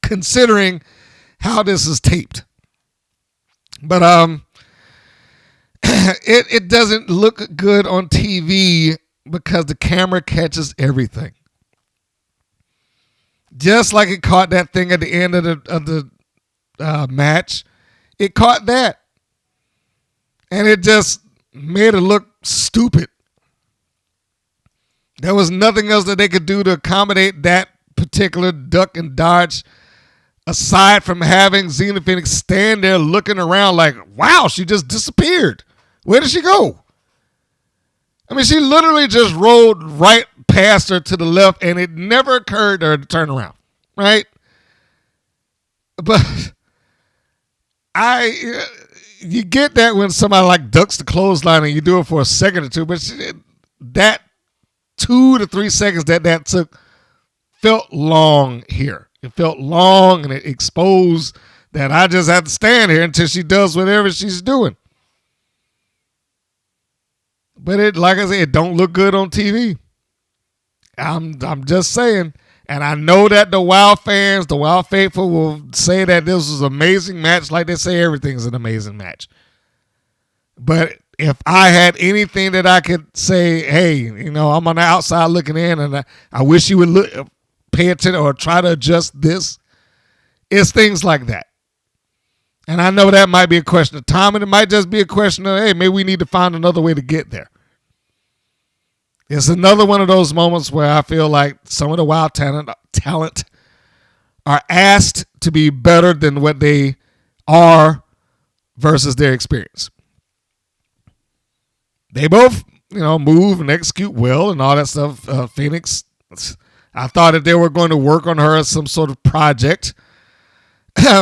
considering how this is taped. But it doesn't look good on TV because the camera catches everything. Just like it caught that thing at the end of the match, it caught that, and it just made it look stupid. There was nothing else that they could do to accommodate that particular duck and dodge, aside from having Xena Phoenix stand there looking around like, wow, she just disappeared. Where did she go? I mean, she literally just rolled right past her to the left, and it never occurred to her to turn around, right? But you get that when somebody like ducks the clothesline and you do it for a second or two, but that 2 to 3 seconds that took felt long here. It felt long, and it exposed that I just have to stand here until she does whatever she's doing. But it, like I said, it don't look good on TV. I'm just saying. And I know that the WoW fans, the WoW faithful will say that this was an amazing match, like they say everything's an amazing match. But if I had anything that I could say, hey, I'm on the outside looking in, and I wish you would pay attention or try to adjust this, it's things like that. And I know that might be a question of time, and it might just be a question of, hey, maybe we need to find another way to get there. It's another one of those moments where I feel like some of the WoW talent are asked to be better than what they are versus their experience. They both, move and execute well and all that stuff. Phoenix, I thought if they were going to work on her as some sort of project,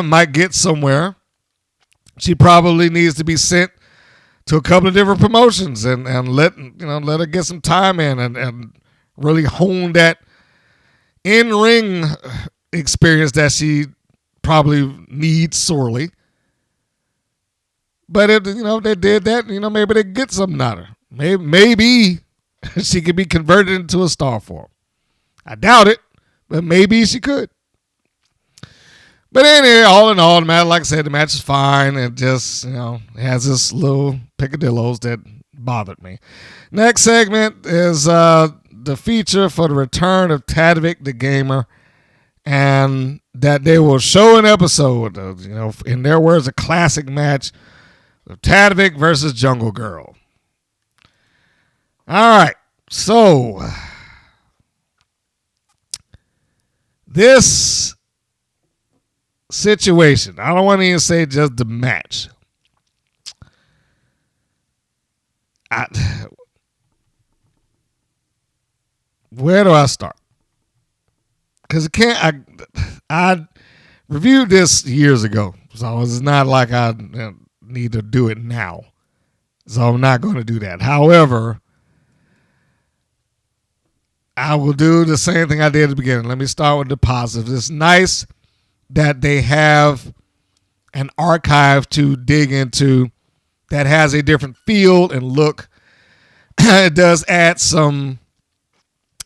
might get somewhere. She probably needs to be sent to a couple of different promotions and let her get some time in and really hone that in-ring experience that she probably needs sorely. But if they did that, maybe they get something out of her. Maybe she could be converted into a star for them. I doubt it, but maybe she could. But anyway, all in all, the match, like I said, the match is fine. It just, it has this little picadillos that bothered me. Next segment is the feature for the return of Tatevik the Gamer, and that they will show an episode of, in their words, a classic match of Tatevik versus Jungle Grrrl. All right, so this situation, I don't want to even say just the match. Where do I start? Because I reviewed this years ago, so it's not like I need to do it now. So I'm not going to do that. However, I will do the same thing I did at the beginning. Let me start with the positives. It's nice that they have an archive to dig into that has a different feel and look. It does add some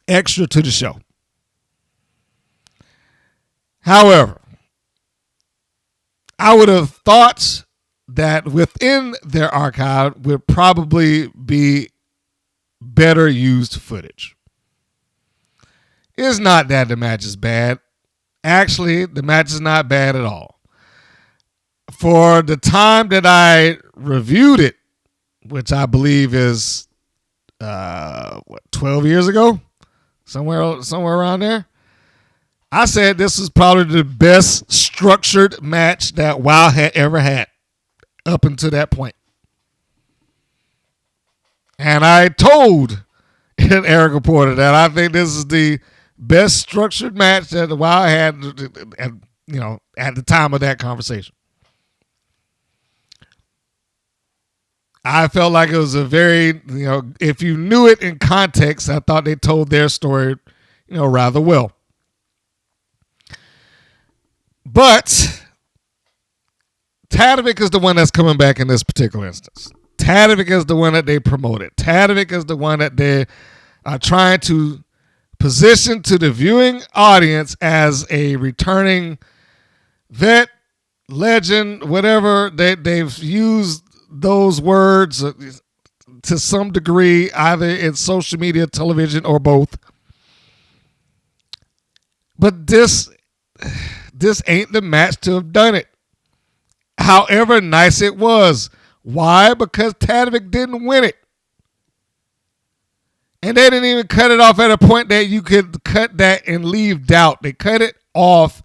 extra to the show. However, I would have thought that within their archive would probably be better used footage. It's not that the match is bad. Actually, the match is not bad at all. For the time that I reviewed it, which I believe is 12 years ago, somewhere around there, I said this is probably the best structured match that WoW had ever had up until that point. And I told Eric Reporter that I think this is the best structured match that the WoW had at the time of that conversation. I felt like it was a very, if you knew it in context, I thought they told their story, rather well. But Tatevik is the one that's coming back in this particular instance. Tatevik is the one that they promoted. Tatevik is the one that they are trying to position to the viewing audience as a returning vet, legend, whatever. They've used those words to some degree, either in social media, television, or both. But this ain't the match to have done it. However nice it was. Why? Because Tatevik didn't win it. And they didn't even cut it off at a point that you could cut that and leave doubt. They cut it off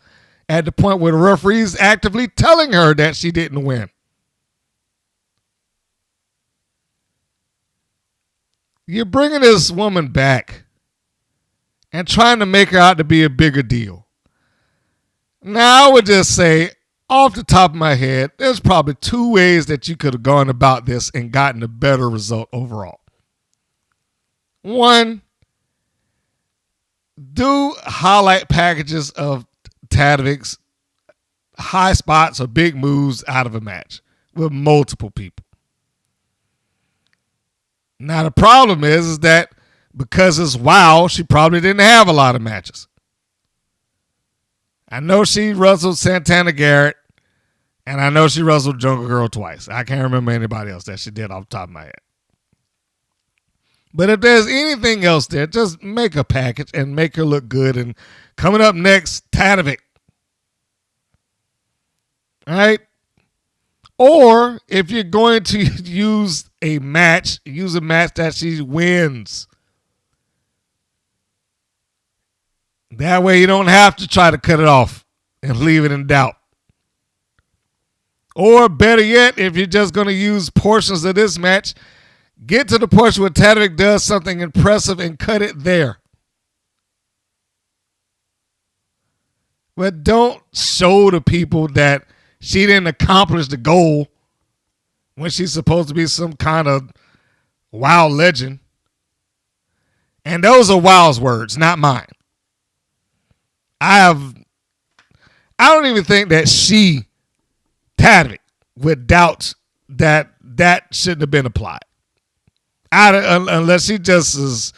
at the point where the referee's actively telling her that she didn't win. You're bringing this woman back and trying to make her out to be a bigger deal. Now, I would just say, off the top of my head, there's probably two ways that you could have gone about this and gotten a better result overall. One, do highlight packages of Tatevik's high spots or big moves out of a match with multiple people. Now, the problem is that because it's WoW, she probably didn't have a lot of matches. I know she wrestled Santana Garrett, and I know she wrestled Jungle Grrrl twice. I can't remember anybody else that she did off the top of my head. But if there's anything else there, just make a package and make her look good. And coming up next, Tatevik. All right? Or if you're going to use a match that she wins. That way you don't have to try to cut it off and leave it in doubt. Or better yet, if you're just going to use portions of this match, get to the portion where Tatevik does something impressive and cut it there. But don't show the people that she didn't accomplish the goal when she's supposed to be some kind of WoW legend. And those are WoW's words, not mine. I don't even think that Tatevik, would doubt that shouldn't have been applied. Unless she just is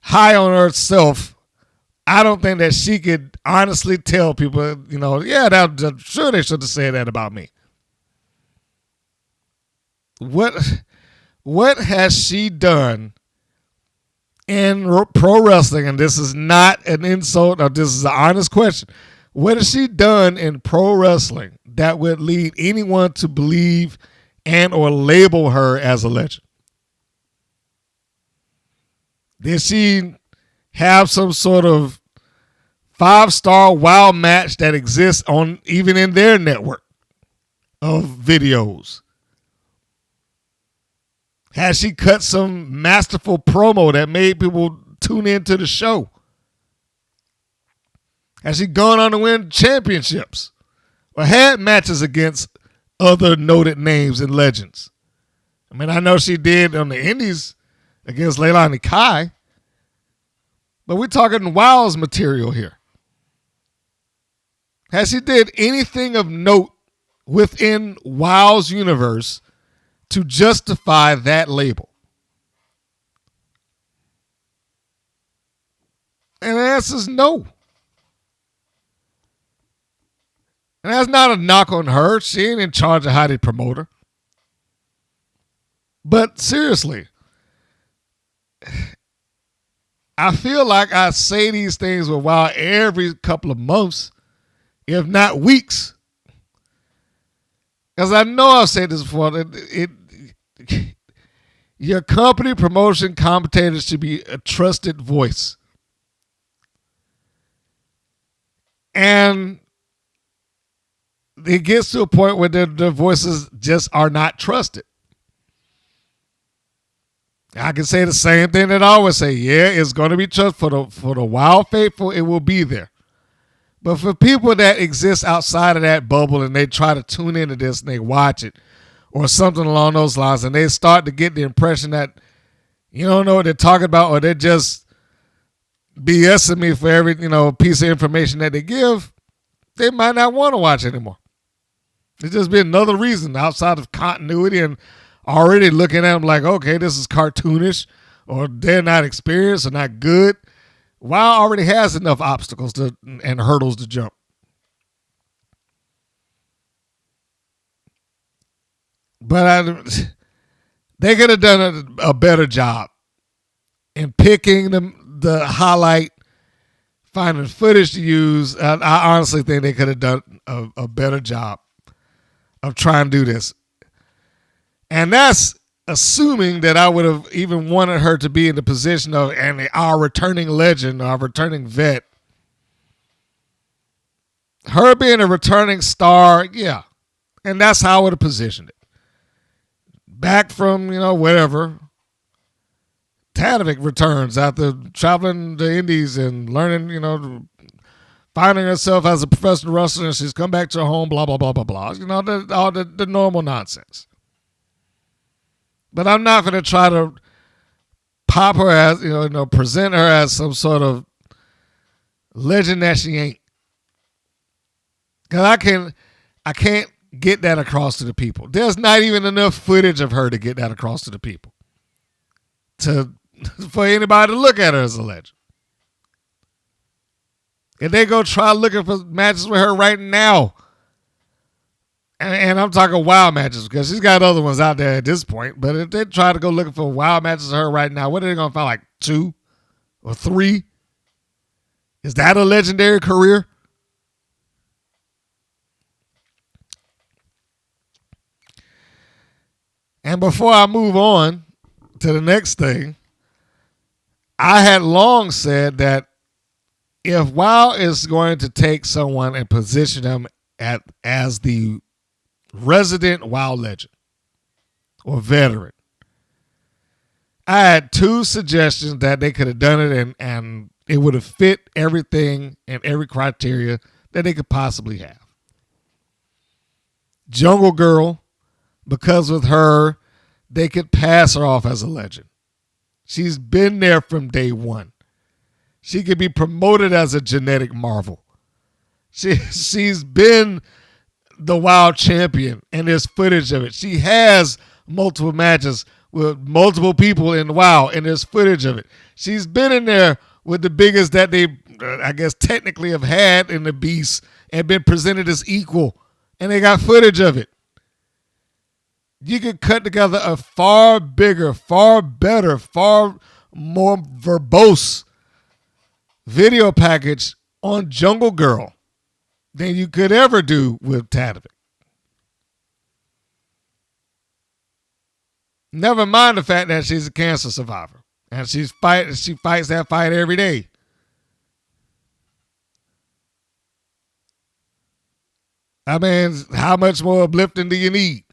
high on herself, I don't think that she could honestly tell people, sure they should have said that about me. What has she done in pro wrestling? And this is not an insult, or this is an honest question. What has she done in pro wrestling that would lead anyone to believe and or label her as a legend? Did she have some sort of 5-star WoW match that exists on even in their network of videos? Has she cut some masterful promo that made people tune into the show? Has she gone on to win championships or had matches against other noted names and legends? I mean, I know she did on the Indies against Leilani Kai, but we're talking WoW's material here. Has she did anything of note within WoW's universe to justify that label? And the answer is no. And that's not a knock on her. She ain't in charge of how they promote her. But seriously, I feel like I say these things with WoW every couple of months, if not weeks. Because I know I've said this before. Your company promotion commentators should be a trusted voice. And it gets to a point where their voices just are not trusted. I can say the same thing that I always say. Yeah, it's going to be trust for the WoW faithful. It will be there. But for people that exist outside of that bubble and they try to tune into this and they watch it or something along those lines, and they start to get the impression that you don't know what they're talking about, or they're just BSing me for every piece of information that they give, they might not want to watch anymore. It's just been another reason outside of continuity and already looking at them like, okay, this is cartoonish, or they're not experienced or not good. WoW already has enough obstacles and hurdles to jump. But they could have done a better job in picking the highlight, finding footage to use. I honestly think they could have done a better job of trying to do this. And that's assuming that I would have even wanted her to be in the position of our returning legend, our returning vet. Her being a returning star, yeah. And that's how I would have positioned it. Back from, whatever. Tatevik returns after traveling the Indies and learning, finding herself as a professional wrestler, and she's come back to her home, blah, blah, blah, blah, blah. All the normal nonsense. But I'm not going to try to pop her as, present her as some sort of legend that she ain't. Because I can't get that across to the people. There's not even enough footage of her to get that across to the people. For anybody to look at her as a legend. If they go try looking for matches with her right now, and I'm talking wild matches because she's got other ones out there at this point, but if they try to go looking for wild matches of her right now, what are they going to find, like 2 or 3? Is that a legendary career? And before I move on to the next thing, I had long said that if WoW is going to take someone and position them as the resident WoW legend or veteran, I had 2 suggestions that they could have done it and it would have fit everything and every criteria that they could possibly have. Jungle Grrrl, because with her, they could pass her off as a legend. She's been there from day one. She could be promoted as a genetic marvel. She's been the WoW champion, and there's footage of it. She has multiple matches with multiple people in WoW, and there's footage of it. She's been in there with the biggest that they, I guess, technically have had in the Beast and been presented as equal, and they got footage of it. You could cut together a far bigger, far better, far more verbose video package on Jungle Grrrl than you could ever do with Tatevik. Never mind the fact that she's a cancer survivor and she fights that fight every day. I mean, how much more uplifting do you need?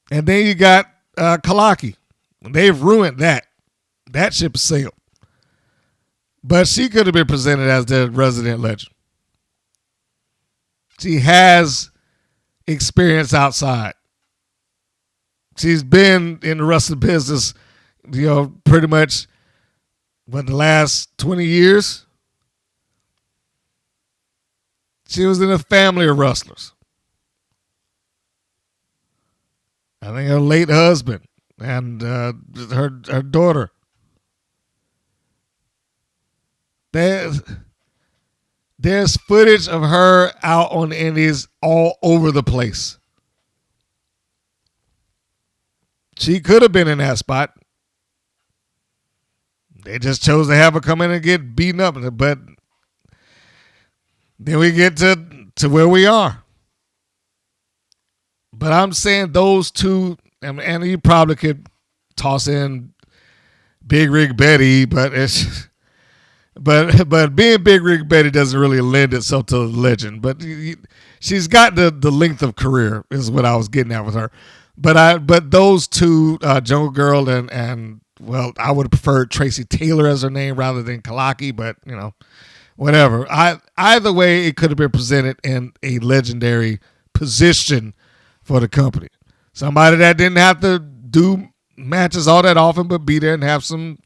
And then you got Kalaki. They've ruined that. That ship sailed. But she could have been presented as the resident legend. She has experience outside. She's been in the wrestling business, pretty much, the last 20 years? She was in a family of wrestlers. I think her late husband and her daughter. There's footage of her out on the Indies all over the place. She could have been in that spot. They just chose to have her come in and get beaten up. But then we get to where we are. But I'm saying those 2, and you probably could toss in Big Rig Betty, but but being Big Rig Betty doesn't really lend itself to the legend. But she's got the length of career is what I was getting at with her. But those 2, Jungle Grrrl and I would have preferred Tracy Taylor as her name rather than Kalaki, but whatever. Either way, it could have been presented in a legendary position for the company. Somebody that didn't have to do matches all that often, but be there and have some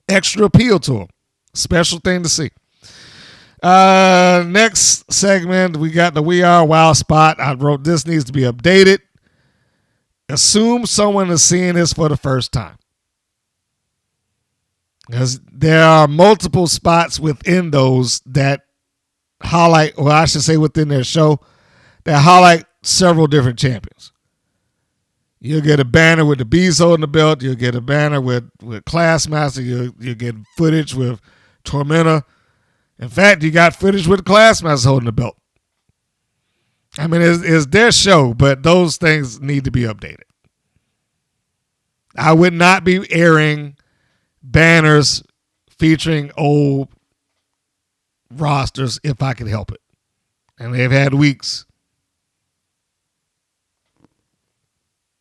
extra appeal to them. Special thing to see. Next segment, we got the We Are Wild spot. I wrote this needs to be updated. Assume someone is seeing this for the first time. Because there are multiple spots within those that highlight, or I should say within their show, that highlight several different champions. You'll get a banner with the Bees holding the belt. You'll get a banner with Classmaster. You'll get footage with Tormenta. In fact, you got footage with Classmaster holding the belt. I mean, it's their show, but those things need to be updated. I would not be airing banners featuring old rosters if I could help it. And they've had weeks.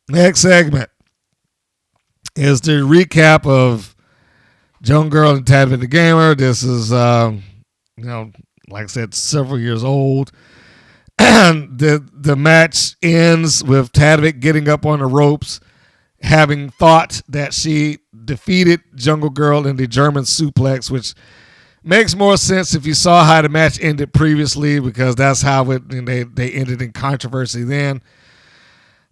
Next segment is the recap of Jungle Grrrl and Tatevik the Gamer. This is, like I said, several years old. The match ends with Tatevik getting up on the ropes, having thought that she defeated Jungle Grrrl in the German suplex, which makes more sense if you saw how the match ended previously, because that's how they ended in controversy then.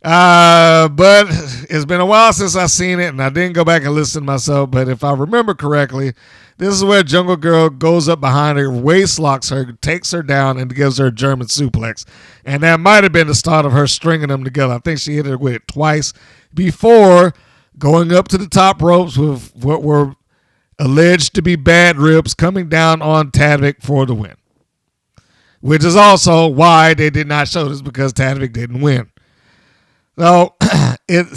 But it's been a while since I've seen it, and I didn't go back and listen myself, but if I remember correctly, this is where Jungle Grrrl goes up behind her, waist locks her, takes her down, and gives her a German suplex. And that might have been the start of her stringing them together. I think she hit her with it twice before going up to the top ropes with what were alleged to be bad ribs coming down on Tatevik for the win. Which is also why they did not show this, because Tatevik didn't win. So it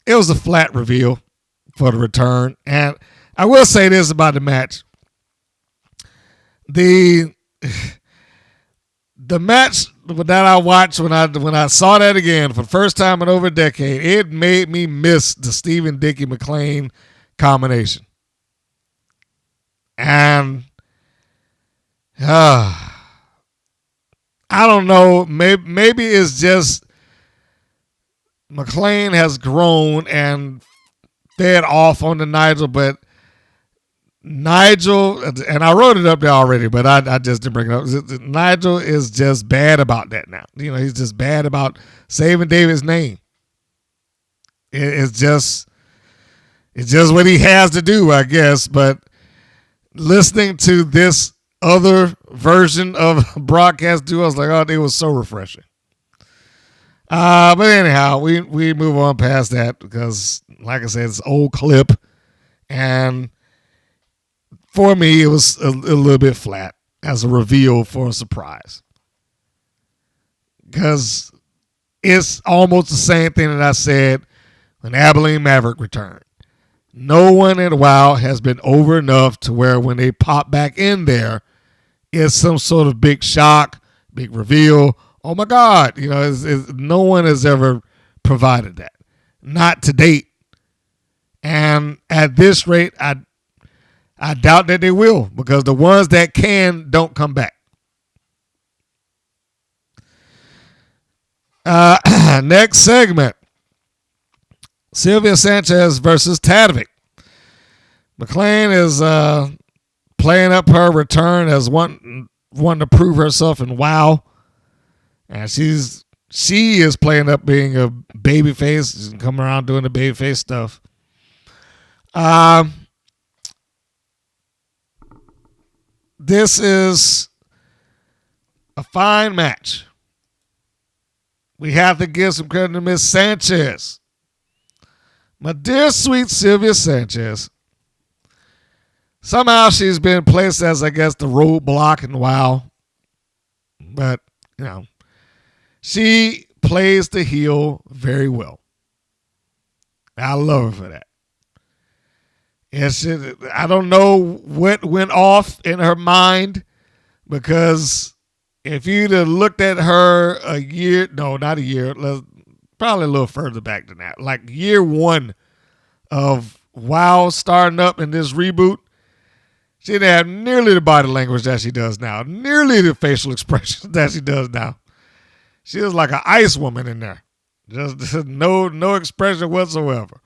was a flat reveal for the return. And I will say this about the match. The match that I watched when I saw that again for the first time in over a decade, it made me miss the Stephen Dickie McLean combination. And I don't know. Maybe it's just McLean has grown and fed off on the Nigel, but Nigel, and I wrote it up there already, but I just didn't bring it up. Nigel is just bad about that now. He's just bad about saving David's name. It's just what he has to do, I guess. But listening to this other version of broadcast duo, I was like, oh, it was so refreshing. But anyhow, we move on past that because, like I said, it's an old clip, and for me, it was a little bit flat as a reveal for a surprise, because it's almost the same thing that I said when Abilene Maverick returned. No one in a while has been over enough to where when they pop back in there, it's some sort of big shock, big reveal. Oh my God, no one has ever provided that. Not to date. And at this rate, I doubt that they will, because the ones that can don't come back. Next segment. Sylvia Sanchez versus Tatevik. McLean is playing up her return as wanting to prove herself in WoW. And she is playing up being a babyface. She's coming around doing the babyface stuff. This is a fine match. We have to give some credit to Miss Sanchez. My dear sweet Sylvia Sanchez. Somehow she's been placed as, I guess, the roadblock in WoW. But, she plays the heel very well. I love her for that. I don't know what went off in her mind, because if you'd have looked at her probably a little further back than that, like year one of WoW starting up in this reboot, she didn't have nearly the body language that she does now, nearly the facial expressions that she does now. She was like an ice woman in there. Just no expression whatsoever.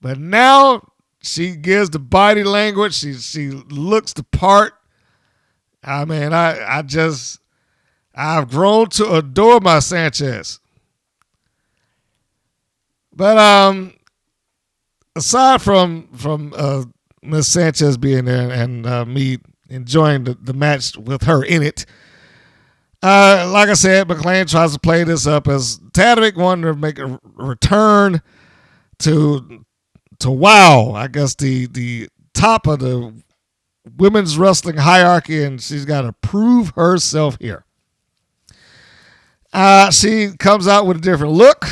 But now She gives the body language. She looks the part. I mean, I've grown to adore my Sanchez. But aside from Miss Sanchez being there and me enjoying the match with her in it, like I said, McLean tries to play this up as Tatevik wanted to make a return to wow, I guess the top of the women's wrestling hierarchy, and she's got to prove herself here. She comes out with a different look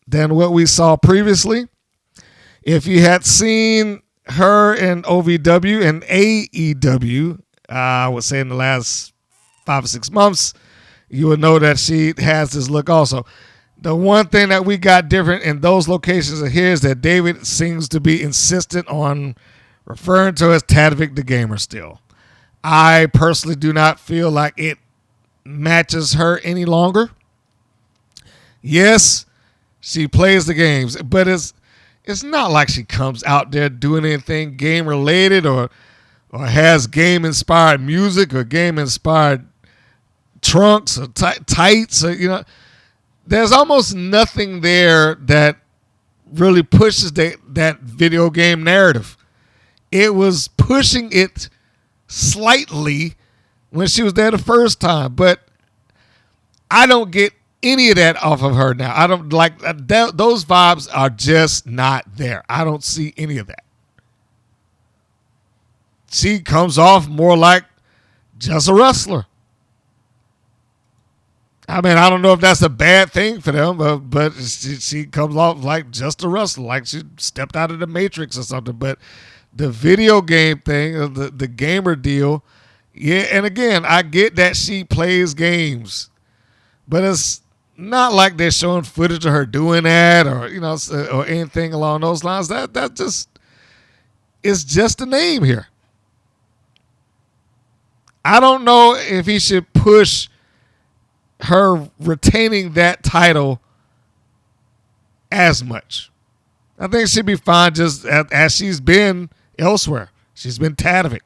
than what we saw previously. If you had seen her in OVW and AEW, I would say in the last 5 or 6 months, you would know that she has this look also. The one thing that we got different in those locations here is that David seems to be insistent on referring to her as Tatevik the Gamer still. I personally do not feel like it matches her any longer. Yes, she plays the games, but it's not like she comes out there doing anything game related or has game inspired music or game inspired trunks or tights or there's almost nothing there that really pushes that video game narrative. It was pushing it slightly when she was there the first time, but I don't get any of that off of her now. I don't like that. Those vibes are just not there. I don't see any of that. She comes off more like just a wrestler. I mean, I don't know if that's a bad thing for them, but she comes off like just a wrestler, like she stepped out of the Matrix or something. But the video game thing, the gamer deal, yeah, and again, I get that she plays games, but it's not like they're showing footage of her doing that or or anything along those lines. That just it's just a name here. I don't know if he should push her retaining that title as much. I think she'd be fine just as she's been elsewhere. She's been Tatevik.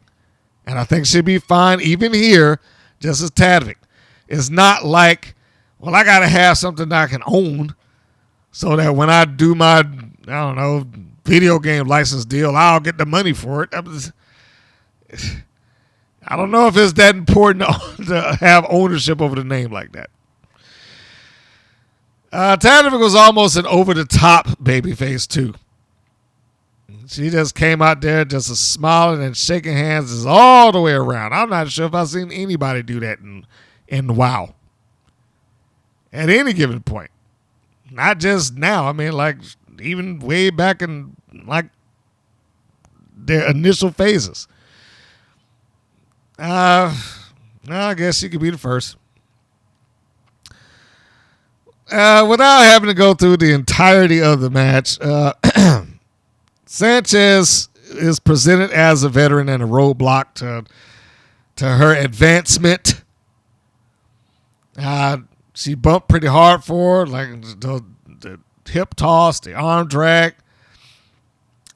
And I think she'd be fine even here just as Tatevik. It's not like, well, I got to have something that I can own so that when I do my, video game license deal, I'll get the money for it. I don't know if it's that important to have ownership over the name like that. Tatevik was almost an over-the-top babyface, too. She just came out there just smiling and shaking hands all the way around. I'm not sure if I've seen anybody do that in WoW. At any given point. Not just now. I mean, like, even way back in, like, their initial phases. I guess she could be the first. Without having to go through the entirety of the match, Sanchez is presented as a veteran and a roadblock to her advancement. She bumped pretty hard for her, like the hip toss, the arm drag,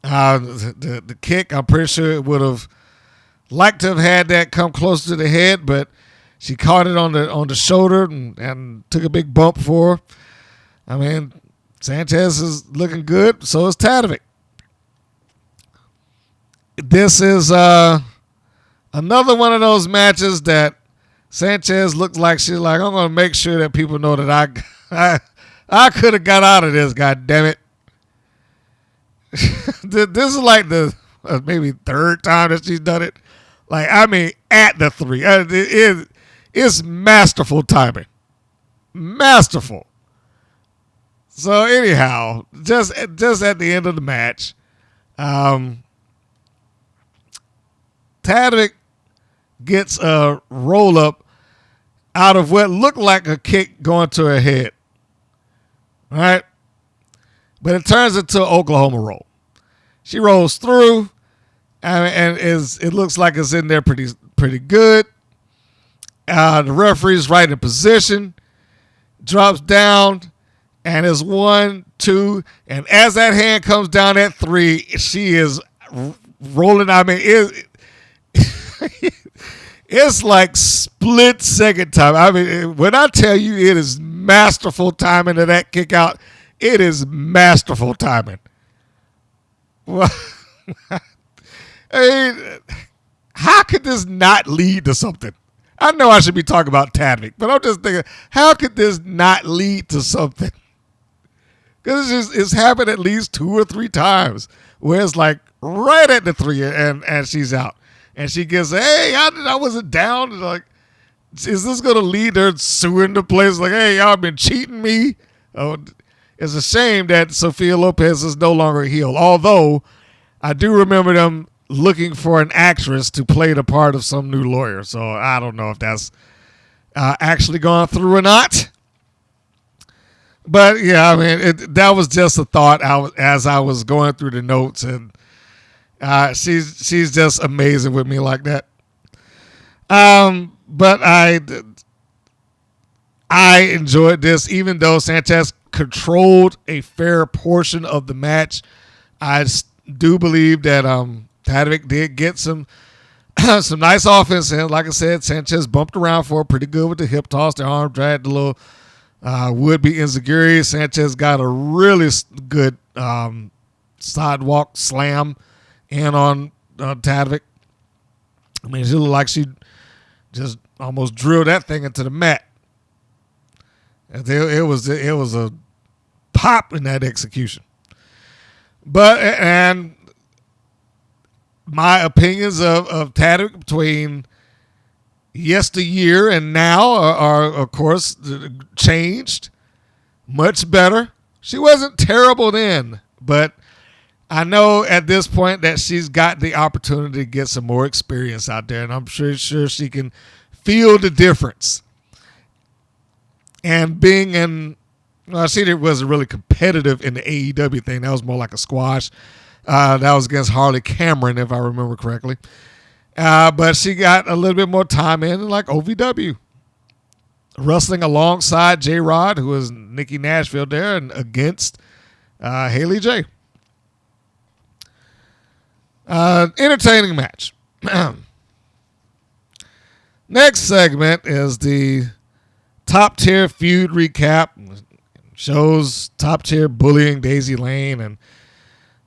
the kick. I'm pretty sure it would have liked to have had that come closer to the head, but she caught it on the shoulder and took a big bump for her. I mean, Sanchez is looking good. So is Tatevik. This is another one of those matches that Sanchez looks like she's like, I'm going to make sure that people know that I could have got out of this, God damn it. This is like the maybe third time that she's done it. Like, I mean, at the 3. It's masterful timing. Masterful. So anyhow, just at the end of the match, Tatevik gets a roll up out of what looked like a kick going to her head. All right? But it turns into an Oklahoma roll. She rolls through, and it looks like it's in there pretty good. The referee's right in position, drops down, and is 1, 2, and as that hand comes down at 3, she is rolling. I mean, it's like split second time. I mean, when I tell you it is masterful timing of that kick out, it is masterful timing. Well, I mean, how could this not lead to something? I know I should be talking about Tatevik, but I'm just thinking, how could this not lead to something? Because it's happened at least 2 or 3 times where it's like right at the 3 and she's out. And she gets, hey, I wasn't down. And like, is this going to lead her suing the place? Like, hey, y'all been cheating me? Oh, it's a shame that Sophia Lopez is no longer a heel. Although, I do remember them looking for an actress to play the part of some new lawyer. So I don't know if that's actually gone through or not. But yeah, I mean, that was just a thought as I was going through the notes, and she's just amazing with me like that. But I enjoyed this, even though Sanchez controlled a fair portion of the match. I do believe that Tatevik did get some nice offense in. Like I said, Sanchez bumped around for pretty good with the hip toss, the arm drag, the little would-be enziguri. Sanchez got a really good sidewalk slam in on Tatevik. I mean, she looked like she just almost drilled that thing into the mat. It was a pop in that execution. But and my opinions of Tatevik between yesteryear and now are of course changed. Much better. She wasn't terrible then, but I know at this point that she's got the opportunity to get some more experience out there, and I'm sure she can feel the difference. And being in, well, I see it wasn't really competitive in the AEW thing. That was more like a squash. That was against Harley Cameron, if I remember correctly. But she got a little bit more time in like OVW. Wrestling alongside J-Rod, who was Nikki Nashville there, and against Haley J. Entertaining match. Next segment is the top tier feud recap. Shows top tier bullying Daisy Lane,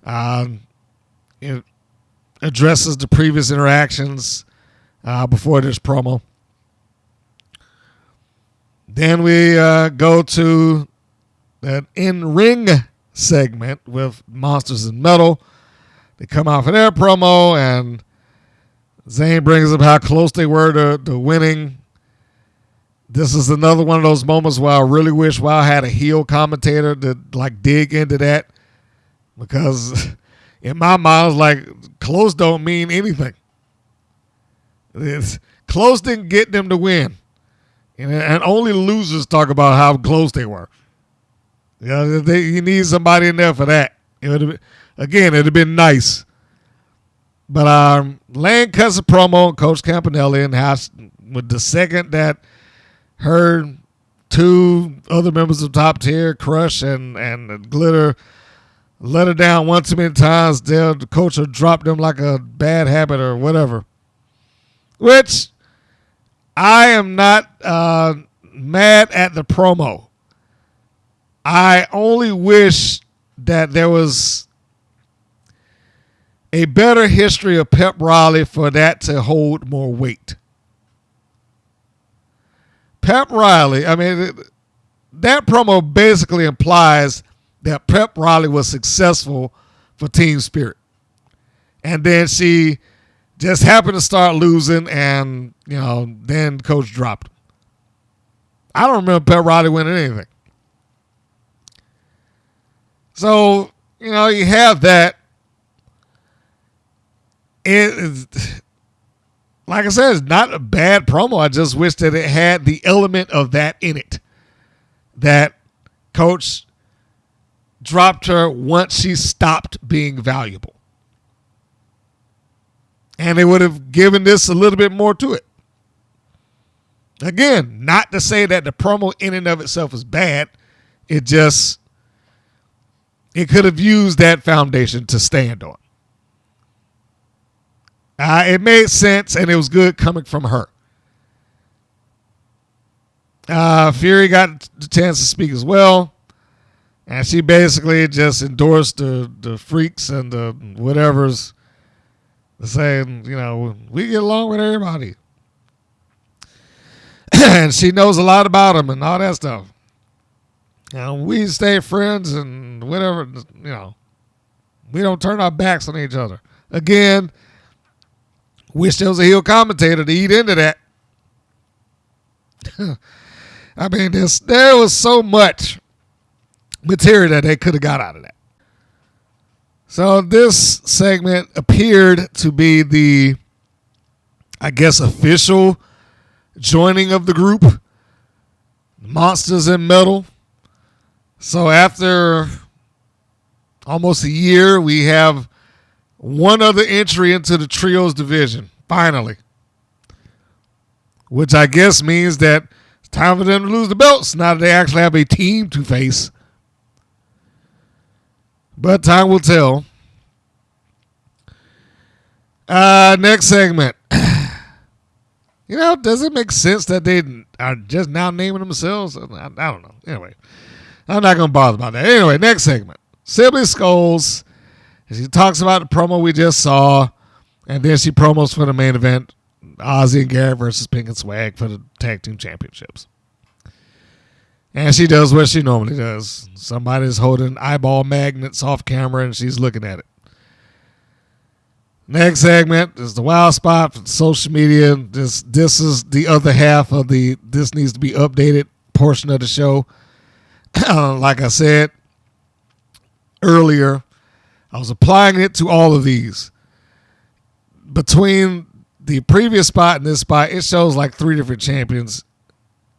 and it addresses the previous interactions before this promo. Then we go to an in-ring segment with Monsters in Metal. They come out for their promo, and Zayn brings up how close they were to winning. This is another one of those moments where I really wish I had a heel commentator to like dig into that, because in my mind, it's like close don't mean anything. Close didn't get them to win, and only losers talk about how close they were. You need somebody in there for that. It'd have been nice. But Lane cuts a promo on Coach Campanelli, and how with the second that her 2 other members of Top Tier, Crush and Glitter, let her down one too many times, the coach will drop them like a bad habit or whatever. Which I am not mad at the promo. I only wish that there was a better history of Pep Riley for that to hold more weight. Pep Riley, I mean, that promo basically implies that Pep Riley was successful for Team Spirit. And then she just happened to start losing, and, then Coach dropped him. I don't remember Pep Riley winning anything. So, you have that. It is, like I said, it's not a bad promo. I just wish that it had the element of that in it. That Coach dropped her once she stopped being valuable. And they would have given this a little bit more to it. Again, not to say that the promo in and of itself is bad. It could have used that foundation to stand on. It made sense, and it was good coming from her. Fury got the chance to speak as well, and she basically just endorsed the freaks and the whatevers, saying, we get along with everybody. And she knows a lot about them and all that stuff. We stay friends and whatever, we don't turn our backs on each other. Again, wish there was a heel commentator to eat into that. I mean, there was so much material that they could have got out of that. So this segment appeared to be the, I guess, official joining of the group, Monsters in Metal. So after almost a year, we have one other entry into the trios division, finally. Which I guess means that it's time for them to lose the belts now that they actually have a team to face. But time will tell. Next segment. Does it make sense that they are just now naming themselves? I don't know. Anyway, I'm not going to bother about that. Anyway, next segment. Sibley Scoles. She talks about the promo we just saw, and then she promos for the main event, Aussie and Garrett versus Pink and Swag for the tag team championships. And she does what she normally does. Somebody's holding eyeball magnets off camera, and she's looking at it. Next segment is the wild spot for social media. This is the other half of the this needs to be updated portion of the show. Like I said earlier, I was applying it to all of these. Between the previous spot and this spot, it shows like 3 different champions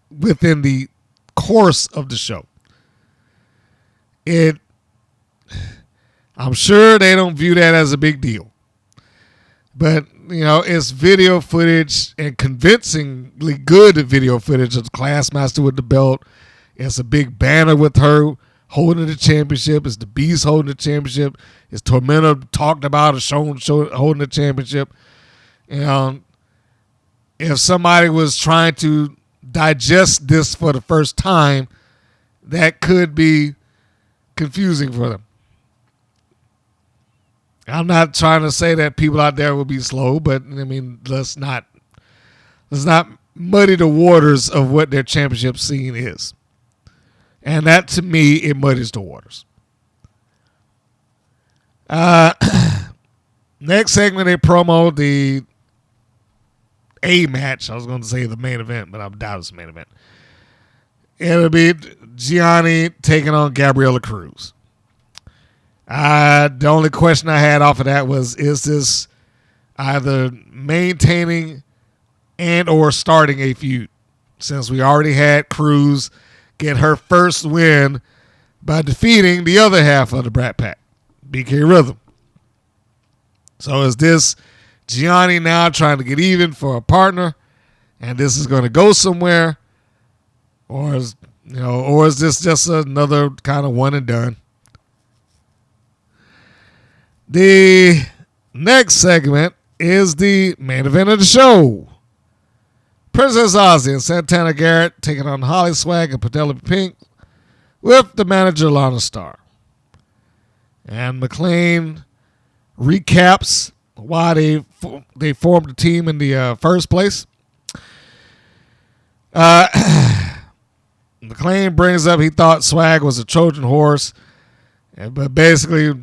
within the course of the show. I'm sure they don't view that as a big deal. But, it's video footage and convincingly good video footage of the Classmaster with the belt. It's a big banner with her holding the championship. It's the Beast holding the championship. It's Tormenta talked about or shown holding the championship. If somebody was trying to digest this for the first time, that could be confusing for them. I'm not trying to say that people out there will be slow, but I mean, let's not muddy the waters of what their championship scene is. And that, to me, it muddies the waters. Next segment, they promo the A match. I was going to say the main event, but I doubt it's the main event. It'll be Gianni taking on Gabriella Cruz. The only question I had off of that was, is this either maintaining and or starting a feud? Since we already had Cruz get her first win by defeating the other half of the Brat Pack, BK Rhythm. So is this Gianni now trying to get even for a partner, and this is going to go somewhere, or is this just another kind of one and done? The next segment is the main event of the show. Princess Aussie and Santana Garrett taking on HollySwag and Penelope Pink with the manager Lana Star. And McLean recaps why they formed the team in the first place. McLean brings up he thought Swag was a Trojan horse, but basically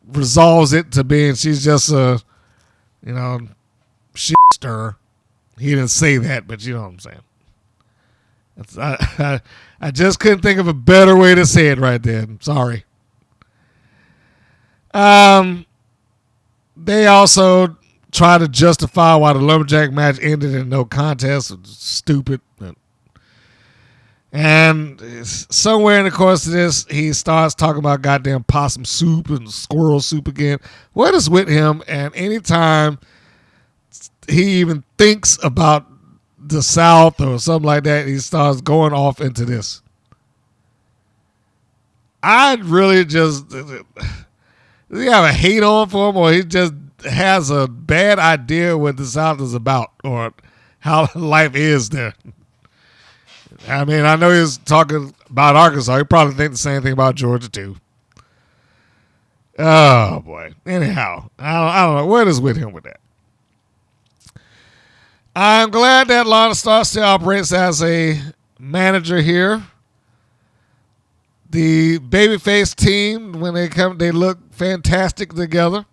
resolves it to being she's just a, shit stirrer. He didn't say that, but you know what I'm saying. I just couldn't think of a better way to say it right there. I'm sorry. They also try to justify why the Lumberjack match ended in no contest. Stupid. And somewhere in the course of this, he starts talking about goddamn possum soup and squirrel soup again. What is with him? And anytime he even thinks about the South or something like that, he starts going off into this. I really just, do you have a hate on for him, or he just has a bad idea what the South is about or how life is there. I mean, I know he's talking about Arkansas. He probably think the same thing about Georgia too. Oh boy. Anyhow, I don't know what is with him with that. I'm glad that Lana Star still operates as a manager here. The babyface team, when they come, they look fantastic together.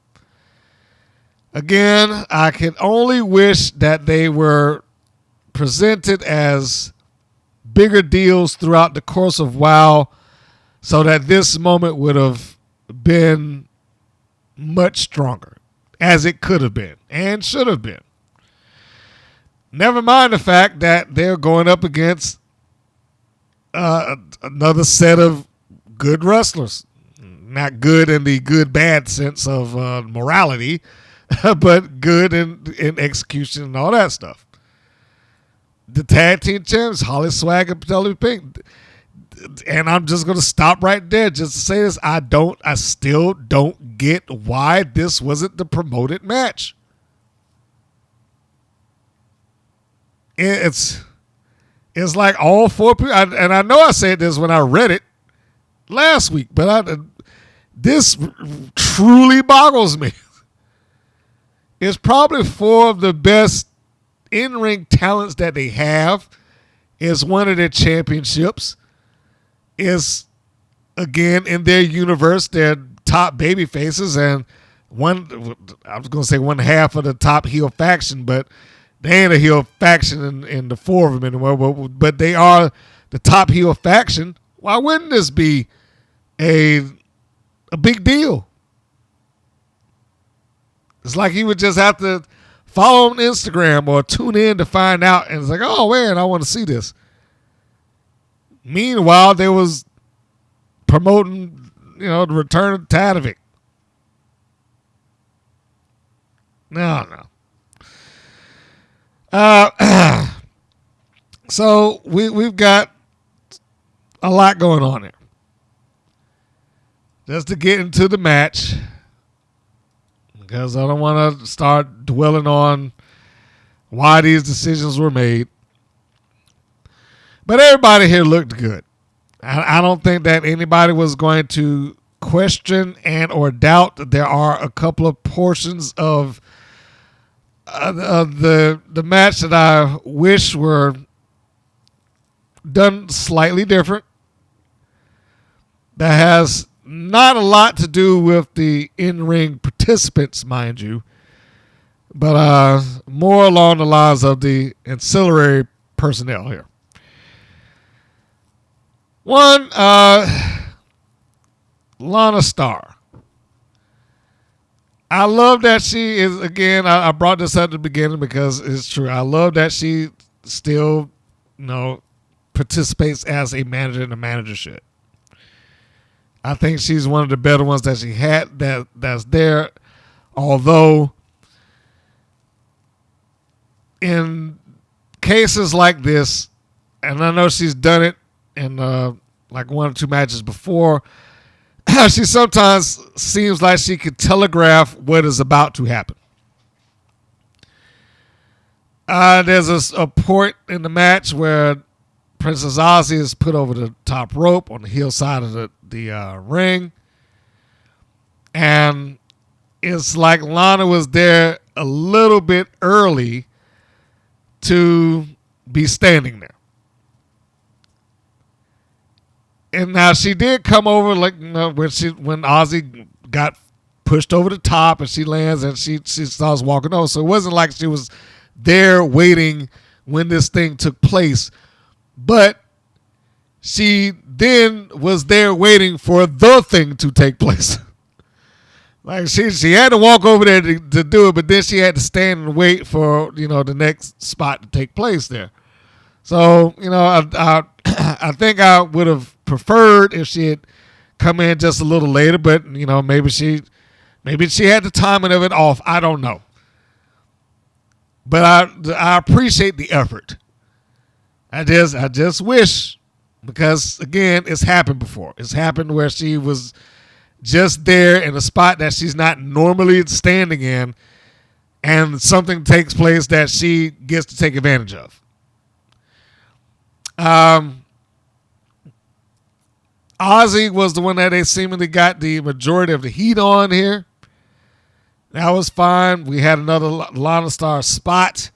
Again, I can only wish that they were presented as bigger deals throughout the course of WoW so that this moment would have been much stronger, as it could have been and should have been. Never mind the fact that they're going up against another set of good wrestlers. Not good in the good bad sense of morality, but good in execution and all that stuff. The tag team champs, HollySwag and Penelope Pink. And I'm just going to stop right there just to say this. I still don't get why this wasn't the promoted match. It's like all four people, and I know I said this when I read it last week, but this truly boggles me. It's probably four of the best in-ring talents that they have. Is one of their championships. Is, again, in their universe, their top baby faces, and I was going to say one half of the top heel faction, but they ain't a heel faction in the four of them anymore, but they are the top heel faction. Why wouldn't this be a big deal? It's like you would just have to follow on Instagram or tune in to find out, and it's like, oh man, I want to see this. Meanwhile, they was promoting, the return of Tatevik. No. So we've got a lot going on here. Just to get into the match, because I don't want to start dwelling on why these decisions were made. But everybody here looked good. I don't think that anybody was going to question and or doubt that there are a couple of portions of the match that I wish were done slightly different. That has not a lot to do with the in-ring participants, mind you, but more along the lines of the ancillary personnel here. One, Lana Star. I love that she is, again, I brought this up at the beginning because it's true. I love that she still, participates as a manager in the manager should. I think she's one of the better ones that she had that's there. Although, in cases like this, and I know she's done it in like one or two matches before, she sometimes seems like she could telegraph what is about to happen. There's a point in the match where Princess Aussie is put over the top rope on the heel side of the ring. And it's like Lana was there a little bit early to be standing there. And now she did come over like when Aussie got pushed over the top and she lands and she starts walking over. So it wasn't like she was there waiting when this thing took place. But she then was there waiting for the thing to take place. Like she had to walk over there to do it, but then she had to stand and wait for, the next spot to take place there. So, I think I would have preferred if she had come in just a little later, but maybe she had the timing of it off. I don't know. But I appreciate the effort. I just wish, because again, it's happened before. It's happened where she was just there in a spot that she's not normally standing in, and something takes place that she gets to take advantage of. Aussie was the one that they seemingly got the majority of the heat on here. That was fine. We had another Lana Star spot.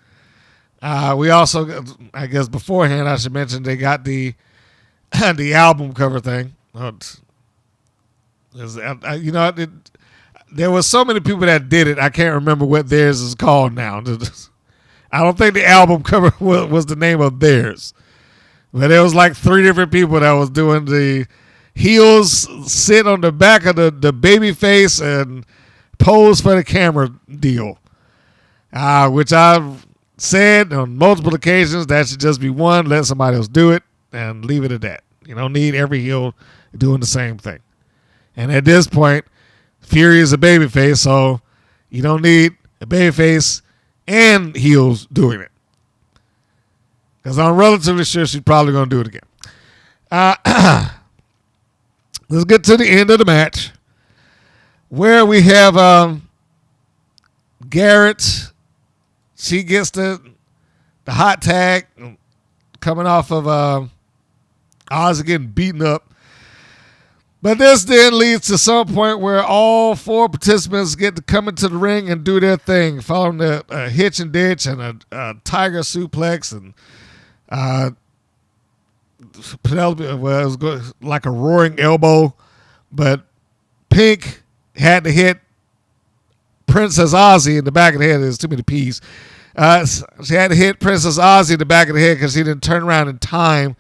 We also, I guess beforehand, I should mention they got the album cover thing. There was so many people that did it. I can't remember what theirs is called now. I don't think the album cover was the name of theirs, but there was like 3 different people that was doing the heels sit on the back of the baby face and pose for the camera deal, which I've said on multiple occasions that should just be one. Let somebody else do it and leave it at that. You don't need every heel doing the same thing. And at this point, Fury is a babyface, so you don't need a babyface and heels doing it. Because I'm relatively sure she's probably going to do it again. Let's get to the end of the match, where we have Garrett. She gets the hot tag coming off of Ozzy getting beaten up. But this then leads to some point where all 4 participants get to come into the ring and do their thing, following a hitch and ditch and a tiger suplex, and Penelope, it was like a roaring elbow, but Pink had to hit Princess Aussie in the back of the head. There's too many P's. She had to hit Princess Aussie in the back of the head because she didn't turn around in time,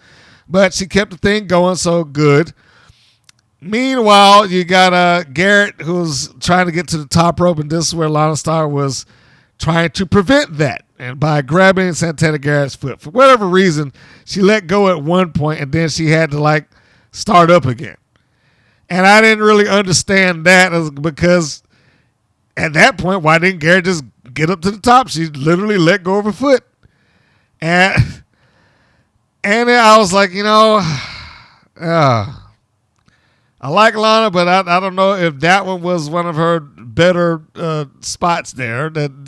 but she kept the thing going so good. Meanwhile, you got Garrett, who's trying to get to the top rope, and this is where Lana Star was trying to prevent that. And by grabbing Santana Garrett's foot, for whatever reason, she let go at one point, and then she had to start up again. And I didn't really understand that, because at that point, why didn't Garrett just get up to the top? She literally let go of her foot. And I was like, I like Lana, but I don't know if that one was one of her better spots there that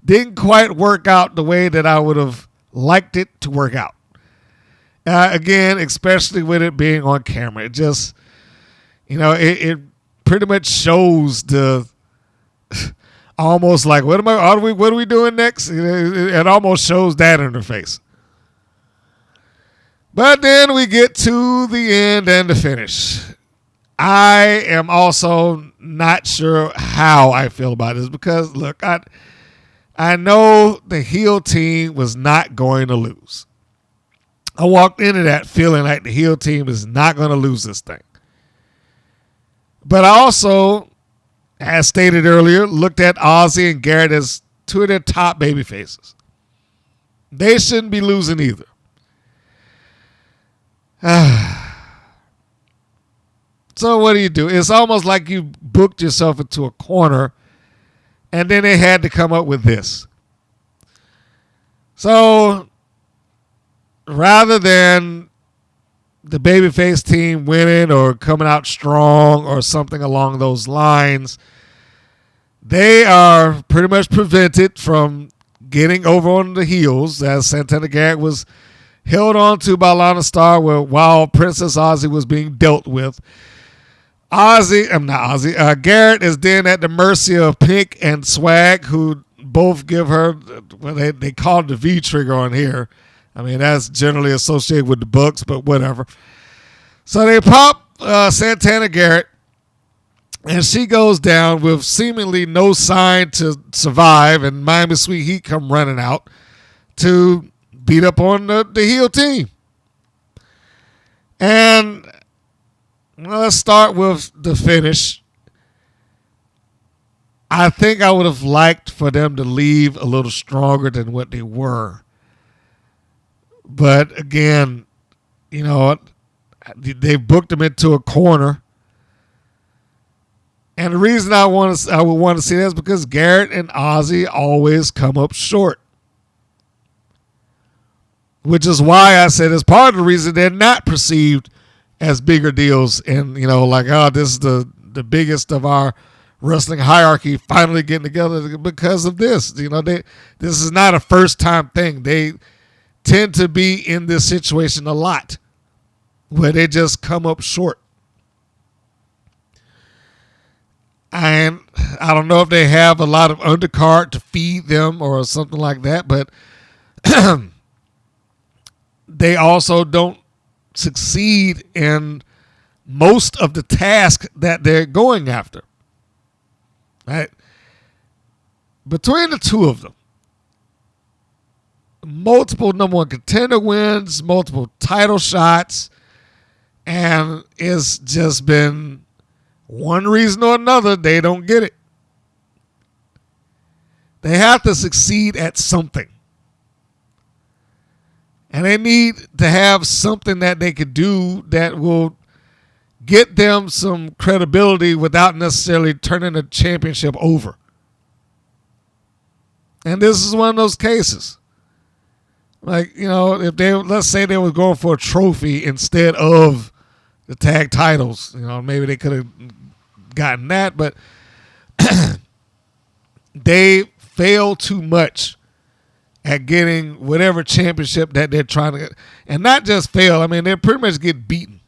didn't quite work out the way that I would have liked it to work out. Again, especially with it being on camera. It just, it pretty much shows the almost like, what are we doing next? It almost shows that in her face. But then we get to the end and the finish. I am also not sure how I feel about this, because look, I know the heel team was not going to lose. I walked into that feeling like the heel team is not going to lose this thing. But I also, as stated earlier, looked at Ozzy and Garrett as 2 of their top baby faces. They shouldn't be losing either. So what do? It's almost like you booked yourself into a corner, and then they had to come up with this. So rather than the babyface team winning or coming out strong or something along those lines, they are pretty much prevented from getting over on the heels, as Santana Garrett was held on to by Lana Star while Princess Aussie was being dealt with. Garrett is then at the mercy of Pink and Swag, who both give her, well, they call it the V trigger on here. I mean, that's generally associated with the Bucks, but whatever. So they pop Santana Garrett, and she goes down with seemingly no sign to survive, and Miami Sweet Heat come running out to beat up on the heel team. And let's start with the finish. I think I would have liked for them to leave a little stronger than what they were. But again, they booked them into a corner. And the reason I would want to see that is because Garrett and Ozzy always come up short. Which is why I said it's part of the reason they're not perceived as bigger deals, and this is the the biggest of our wrestling hierarchy finally getting together because of this. This is not a first time thing. They tend to be in this situation a lot where they just come up short. And I don't know if they have a lot of undercard to feed them or something like that, but they also don't succeed in most of the tasks that they're going after. Right? Between the two of them, multiple number one contender wins, multiple title shots, and it's just been one reason or another, they don't get it. They have to succeed at something. And they need to have something that they could do that will get them some credibility without necessarily turning the championship over. And this is one of those cases. Like, if let's say they were going for a trophy instead of the tag titles, maybe they could have gotten that, but they fail too much at getting whatever championship that they're trying to get. And not just fail, I mean, they pretty much get beaten.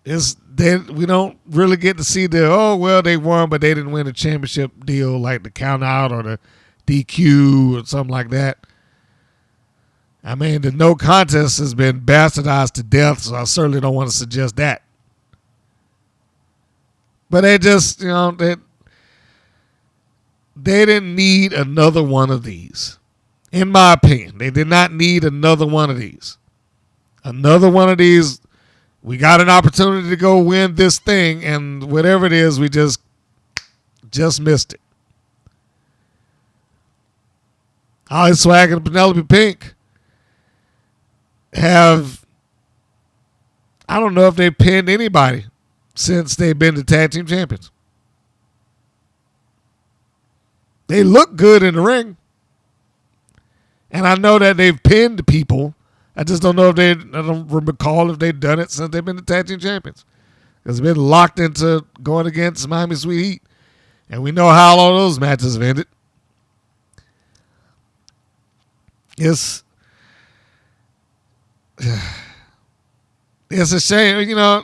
We don't really get to see they won, but they didn't win a championship deal like the count out or the DQ or something like that. I mean, the no contest has been bastardized to death, so I certainly don't want to suggest that. But they just, they didn't need another one of these. In my opinion, they did not need another one of these. Another one of these, we got an opportunity to go win this thing, and whatever it is, we just missed it. HollySwag and Penelope Pink have, I don't know if they've pinned anybody since they've been the tag team champions. They look good in the ring. And I know that they've pinned people. I just don't know I don't recall if they've done it since they've been the tag team champions. Because they've been locked into going against Miami Sweet Heat. And we know how all those matches have ended. It's a shame,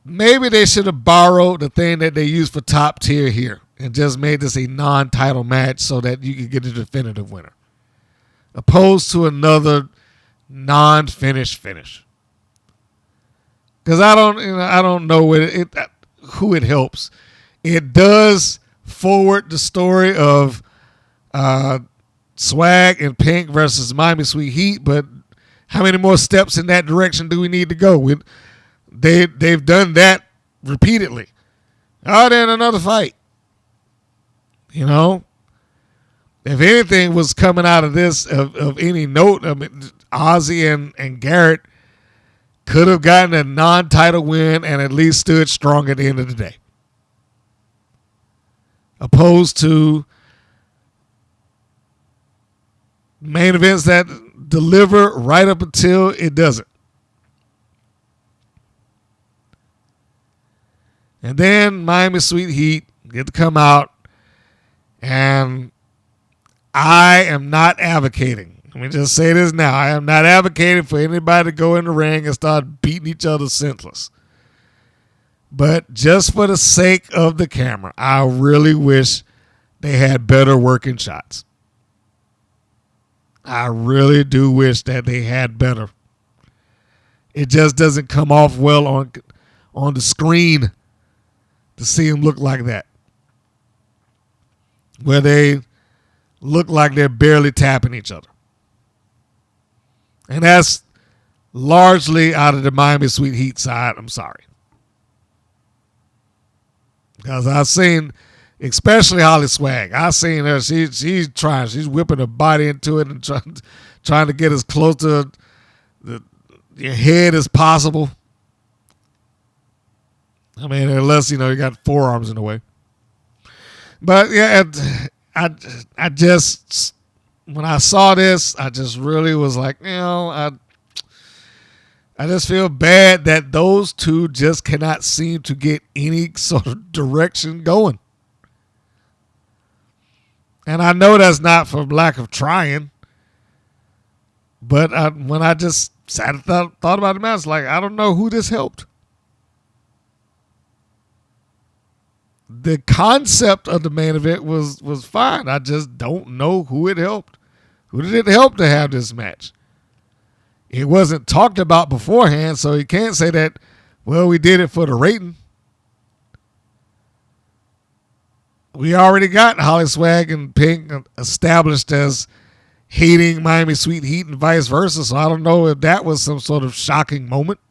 maybe they should have borrowed the thing that they used for top tier here and just made this a non-title match so that you could get a definitive winner, opposed to another non-finish finish. Because I don't know who it helps. It does forward the story of Swag and Pink versus Miami Sweet Heat, but how many more steps in that direction do we need to go? They've done that repeatedly. Then another fight. If anything was coming out of this of any note, I mean, Aussie and Garrett could have gotten a non-title win and at least stood strong at the end of the day. Opposed to main events that deliver right up until it doesn't. And then Miami Sweet Heat get to come out, and I am not advocating. Let me just say this now. I am not advocating for anybody to go in the ring and start beating each other senseless. But just for the sake of the camera, I really wish they had better working shots. I really do wish that they had better. It just doesn't come off well on the screen to see them look like that, where they look like they're barely tapping each other. And that's largely out of the Miami Sweet Heat side. I'm sorry. Because I've seen, especially HollySwag, I've seen her, she's trying, she's whipping her body into it and trying to get as close to your head as possible. I mean, unless, you got forearms in the way. But, yeah, I just, when I saw this, I just really was like, I I just feel bad that those two just cannot seem to get any sort of direction going. And I know that's not from lack of trying. But when I just sat and thought about the match, like, I don't know who this helped. The concept of the main event was fine. I just don't know who it helped. Who did it help to have this match? It wasn't talked about beforehand, so you can't say that, well, we did it for the rating. We already got HollySwag and Pink established as hating Miami Sweet Heat and vice versa, so I don't know if that was some sort of shocking moment.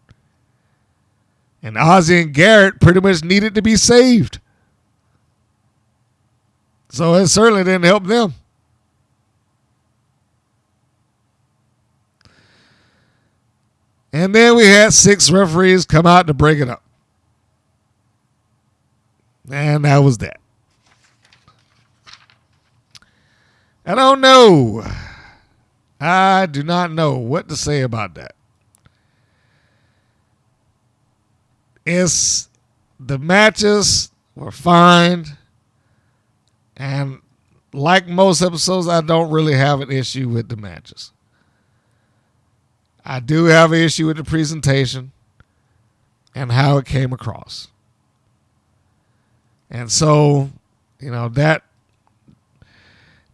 And Aussie and Garrett pretty much needed to be saved. So it certainly didn't help them. And then we had 6 referees come out to break it up. And that was that. I don't know. I do not know what to say about that. The matches were fine. And like most episodes, I don't really have an issue with the matches. I do have an issue with the presentation and how it came across. And so, that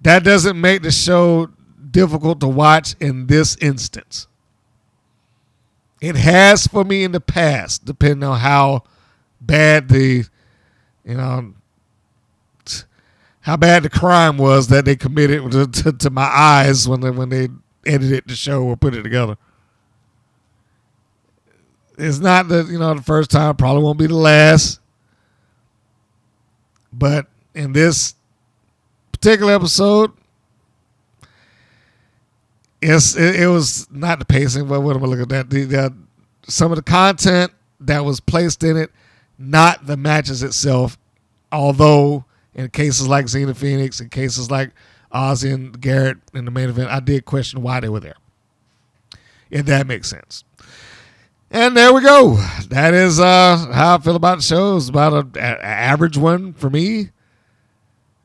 doesn't make the show difficult to watch in this instance. It has for me in the past, depending on how bad how bad the crime was that they committed to my eyes when they edited the show or put it together. It's not the first time, probably won't be the last. But in this particular episode, it was not the pacing, but what am I looking at? Some of the content that was placed in it, not the matches itself. Although in cases like Xena Phoenix, in cases like Aussie and Garrett in the main event, I did question why they were there. If that makes sense. And there we go. That is how I feel about the show. It's about an average one for me.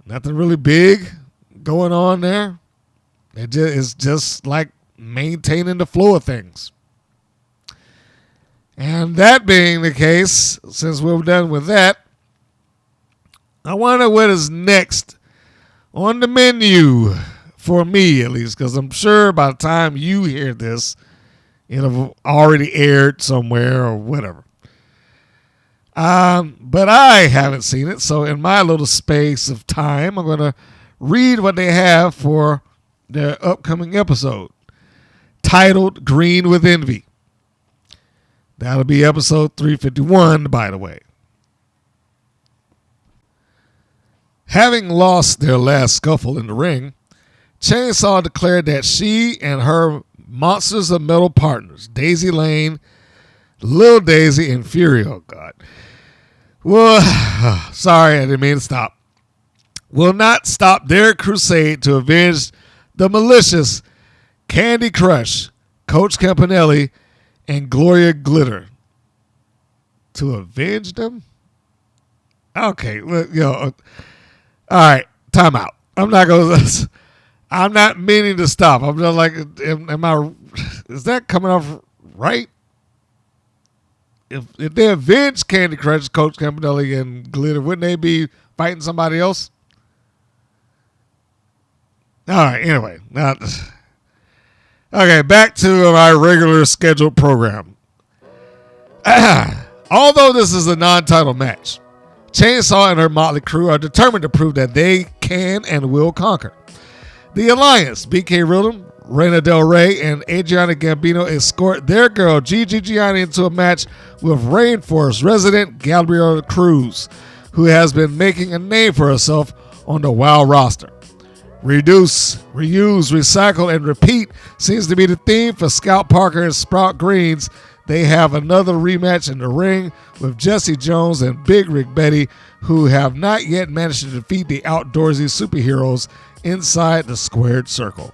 Nothing really big going on there. It's just like maintaining the flow of things. And that being the case, since we're done with that, I wonder what is next on the menu for me, at least, because I'm sure by the time you hear this, it'll have already aired somewhere or whatever. But I haven't seen it, so in my little space of time, I'm going to read what they have for their upcoming episode, titled Green with Envy. That'll be episode 351, by the way. Having lost their last scuffle in the ring, Chainsaw declared that she and her Monsters of Metal partners, Daisy Lane, Lil Daisy, and Fury, oh God. Well, sorry, I didn't mean to stop. Will not stop their crusade to avenge the malicious Candy Crush, Coach Campanelli, and Gloria Glitter. To avenge them? Okay, look, all right, time out. I'm not meaning to stop. I'm just like, is that coming off right? If they avenge Candy Crush, Coach Campanelli, and Glitter, wouldn't they be fighting somebody else? All right, anyway. Okay, back to our regular scheduled program. Although this is a non-title match, Chainsaw and her motley crew are determined to prove that they can and will conquer. The Alliance, BK Rhythm, Reina Del Rey, and Adriana Gambino escort their girl Gigi Gianni into a match with Rainforest resident Gabrielle Cruz, who has been making a name for herself on the WoW roster. Reduce, reuse, recycle, and repeat seems to be the theme for Scout Parker and Sprout Greens. They have another rematch in the ring with Jesse Jones and Big Rick Betty, who have not yet managed to defeat the outdoorsy superheroes inside the squared circle.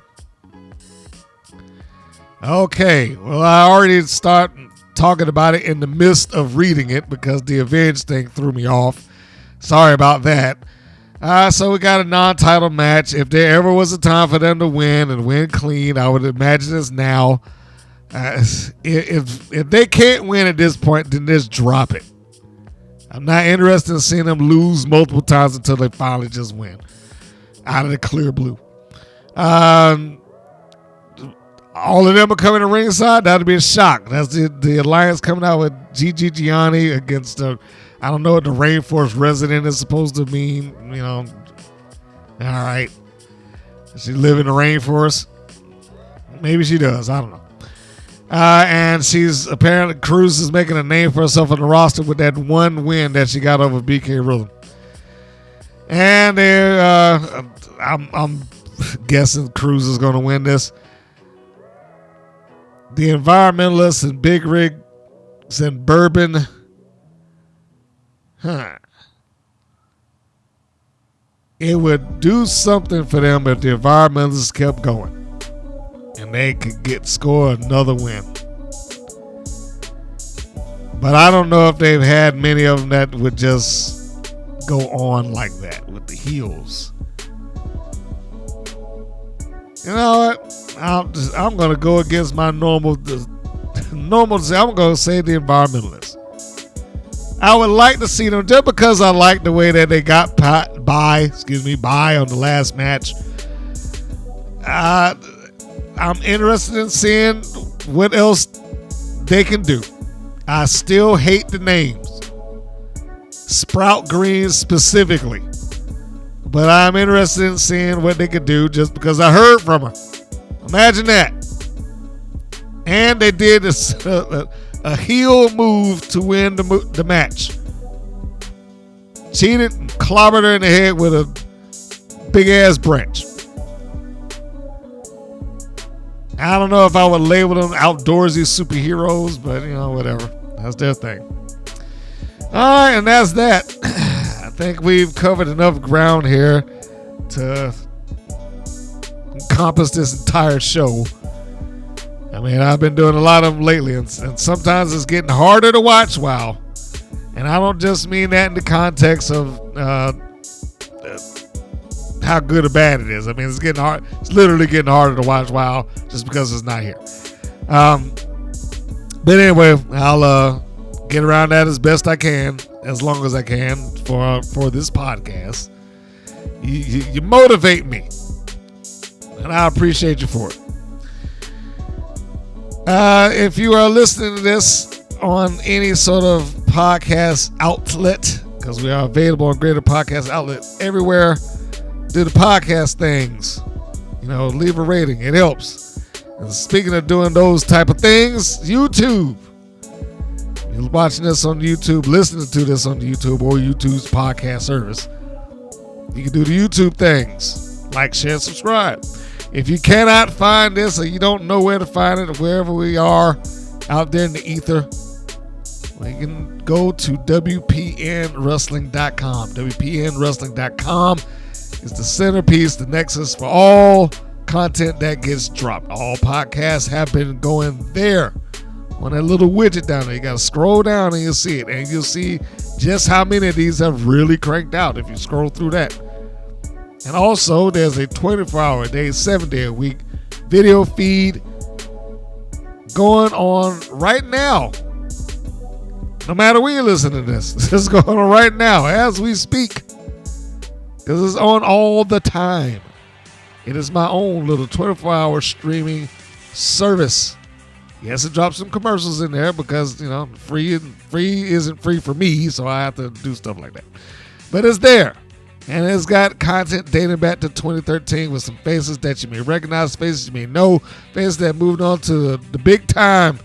Okay, well, I already start talking about it in the midst of reading it because the Avenge thing threw me off. Sorry about that. So we got a non-title match. If there ever was a time for them to win and win clean, I would imagine it's now. If they can't win at this point, then just drop it. I'm not interested in seeing them lose multiple times until they finally just win out of the clear blue. All of them are coming to ringside. That'd be a shock. That's the alliance coming out with Gigi Gianni against I don't know what the Rainforest resident is supposed to mean. You know, all right. Does she live in the rainforest? Maybe she does. I don't know. And she's apparently Cruz is making a name for herself on the roster with that one win that she got over BK Rhythm. And I'm guessing Cruz is going to win this. The environmentalists and Big Rigs and Bourbon. It would do something for them if the environmentalists kept going and they could score another win. But I don't know if they've had many of them that would just go on like that with the heels. You know what? I'm going to go against my normal. I'm going to say the environmentalists. I would like to see them just because I like the way that they got by on the last match. I'm interested in seeing what else they can do. I still hate the names. Sprout Green specifically. But I'm interested in seeing what they could do just because I heard from her. Imagine that. And they did a heel move to win the match. Cheated and clobbered her in the head with a big ass branch. I don't know if I would label them outdoorsy superheroes, but you know, whatever. That's their thing. All right, and that's that. I think we've covered enough ground here to encompass this entire show. I mean, I've been doing a lot of them lately, and sometimes it's getting harder to watch WoW. And I don't just mean that in the context of how good or bad it is. I mean, it's getting hard. It's literally getting harder to watch WoW just because it's not here. But anyway, I'll get around that as best I can, as long as I can for this podcast. You motivate me, and I appreciate you for it. If you are listening to this on any sort of podcast outlet, because we are available on greater podcast outlet everywhere, do the podcast things. You know, leave a rating. It helps. And speaking of doing those type of things, YouTube. You're watching this on YouTube, listening to this on YouTube or YouTube's podcast service. You can do the YouTube things. Like, share, subscribe. If you cannot find this or you don't know where to find it, wherever we are out there in the ether, well, you can go to WPNWrestling.com. WPNWrestling.com is the centerpiece, the nexus for all content that gets dropped. All podcasts have been going there on that little widget down there. You got to scroll down and you'll see it. And you'll see just how many of these have really cranked out if you scroll through that. And also, there's a 24-hour a day, 7-day-a-week video feed going on right now. No matter when you listen to this, it's going on right now as we speak. Because it's on all the time. It is my own little 24-hour streaming service. Yes, it drops some commercials in there because, you know, free isn't free for me, so I have to do stuff like that. But it's there. And it's got content dating back to 2013 with some faces that you may recognize, faces you may know, faces that moved on to the big time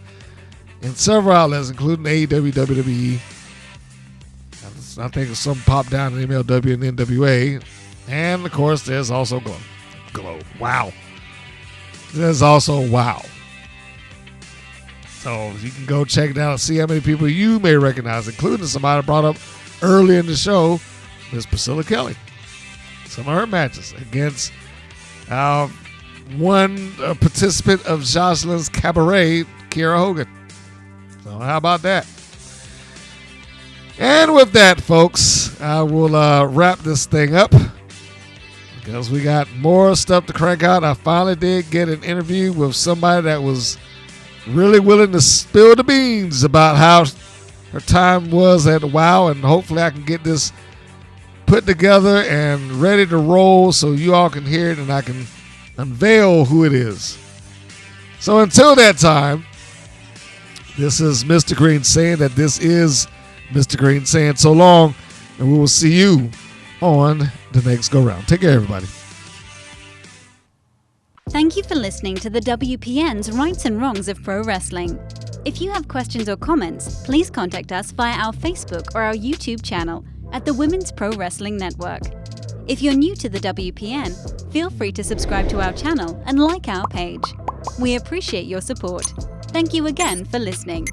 in several outlets, including AEW, WWE. I think some popped down in MLW and NWA. And, of course, there's also Glow. Wow. There's also WoW. So you can go check it out and see how many people you may recognize, including somebody I brought up early in the show, Miss Priscilla Kelly. Some of her matches against one participant of Jocelyn's cabaret, Kiera Hogan. So how about that? And with that, folks, I will wrap this thing up because we got more stuff to crank out. I finally did get an interview with somebody that was really willing to spill the beans about how her time was at WoW, and hopefully I can get this put together and ready to roll so you all can hear it and I can unveil who it is. So until that time, this is Mr. Green saying that this is Mr. Green saying so long, and we will see you on the next go round. Take care, everybody. Thank you for listening to the WPN's Rights and Wrongs of Pro Wrestling. If you have questions or comments, please contact us via our Facebook or our YouTube channel at the Women's Pro Wrestling Network. If you're new to the WPN, feel free to subscribe to our channel and like our page. We appreciate your support. Thank you again for listening.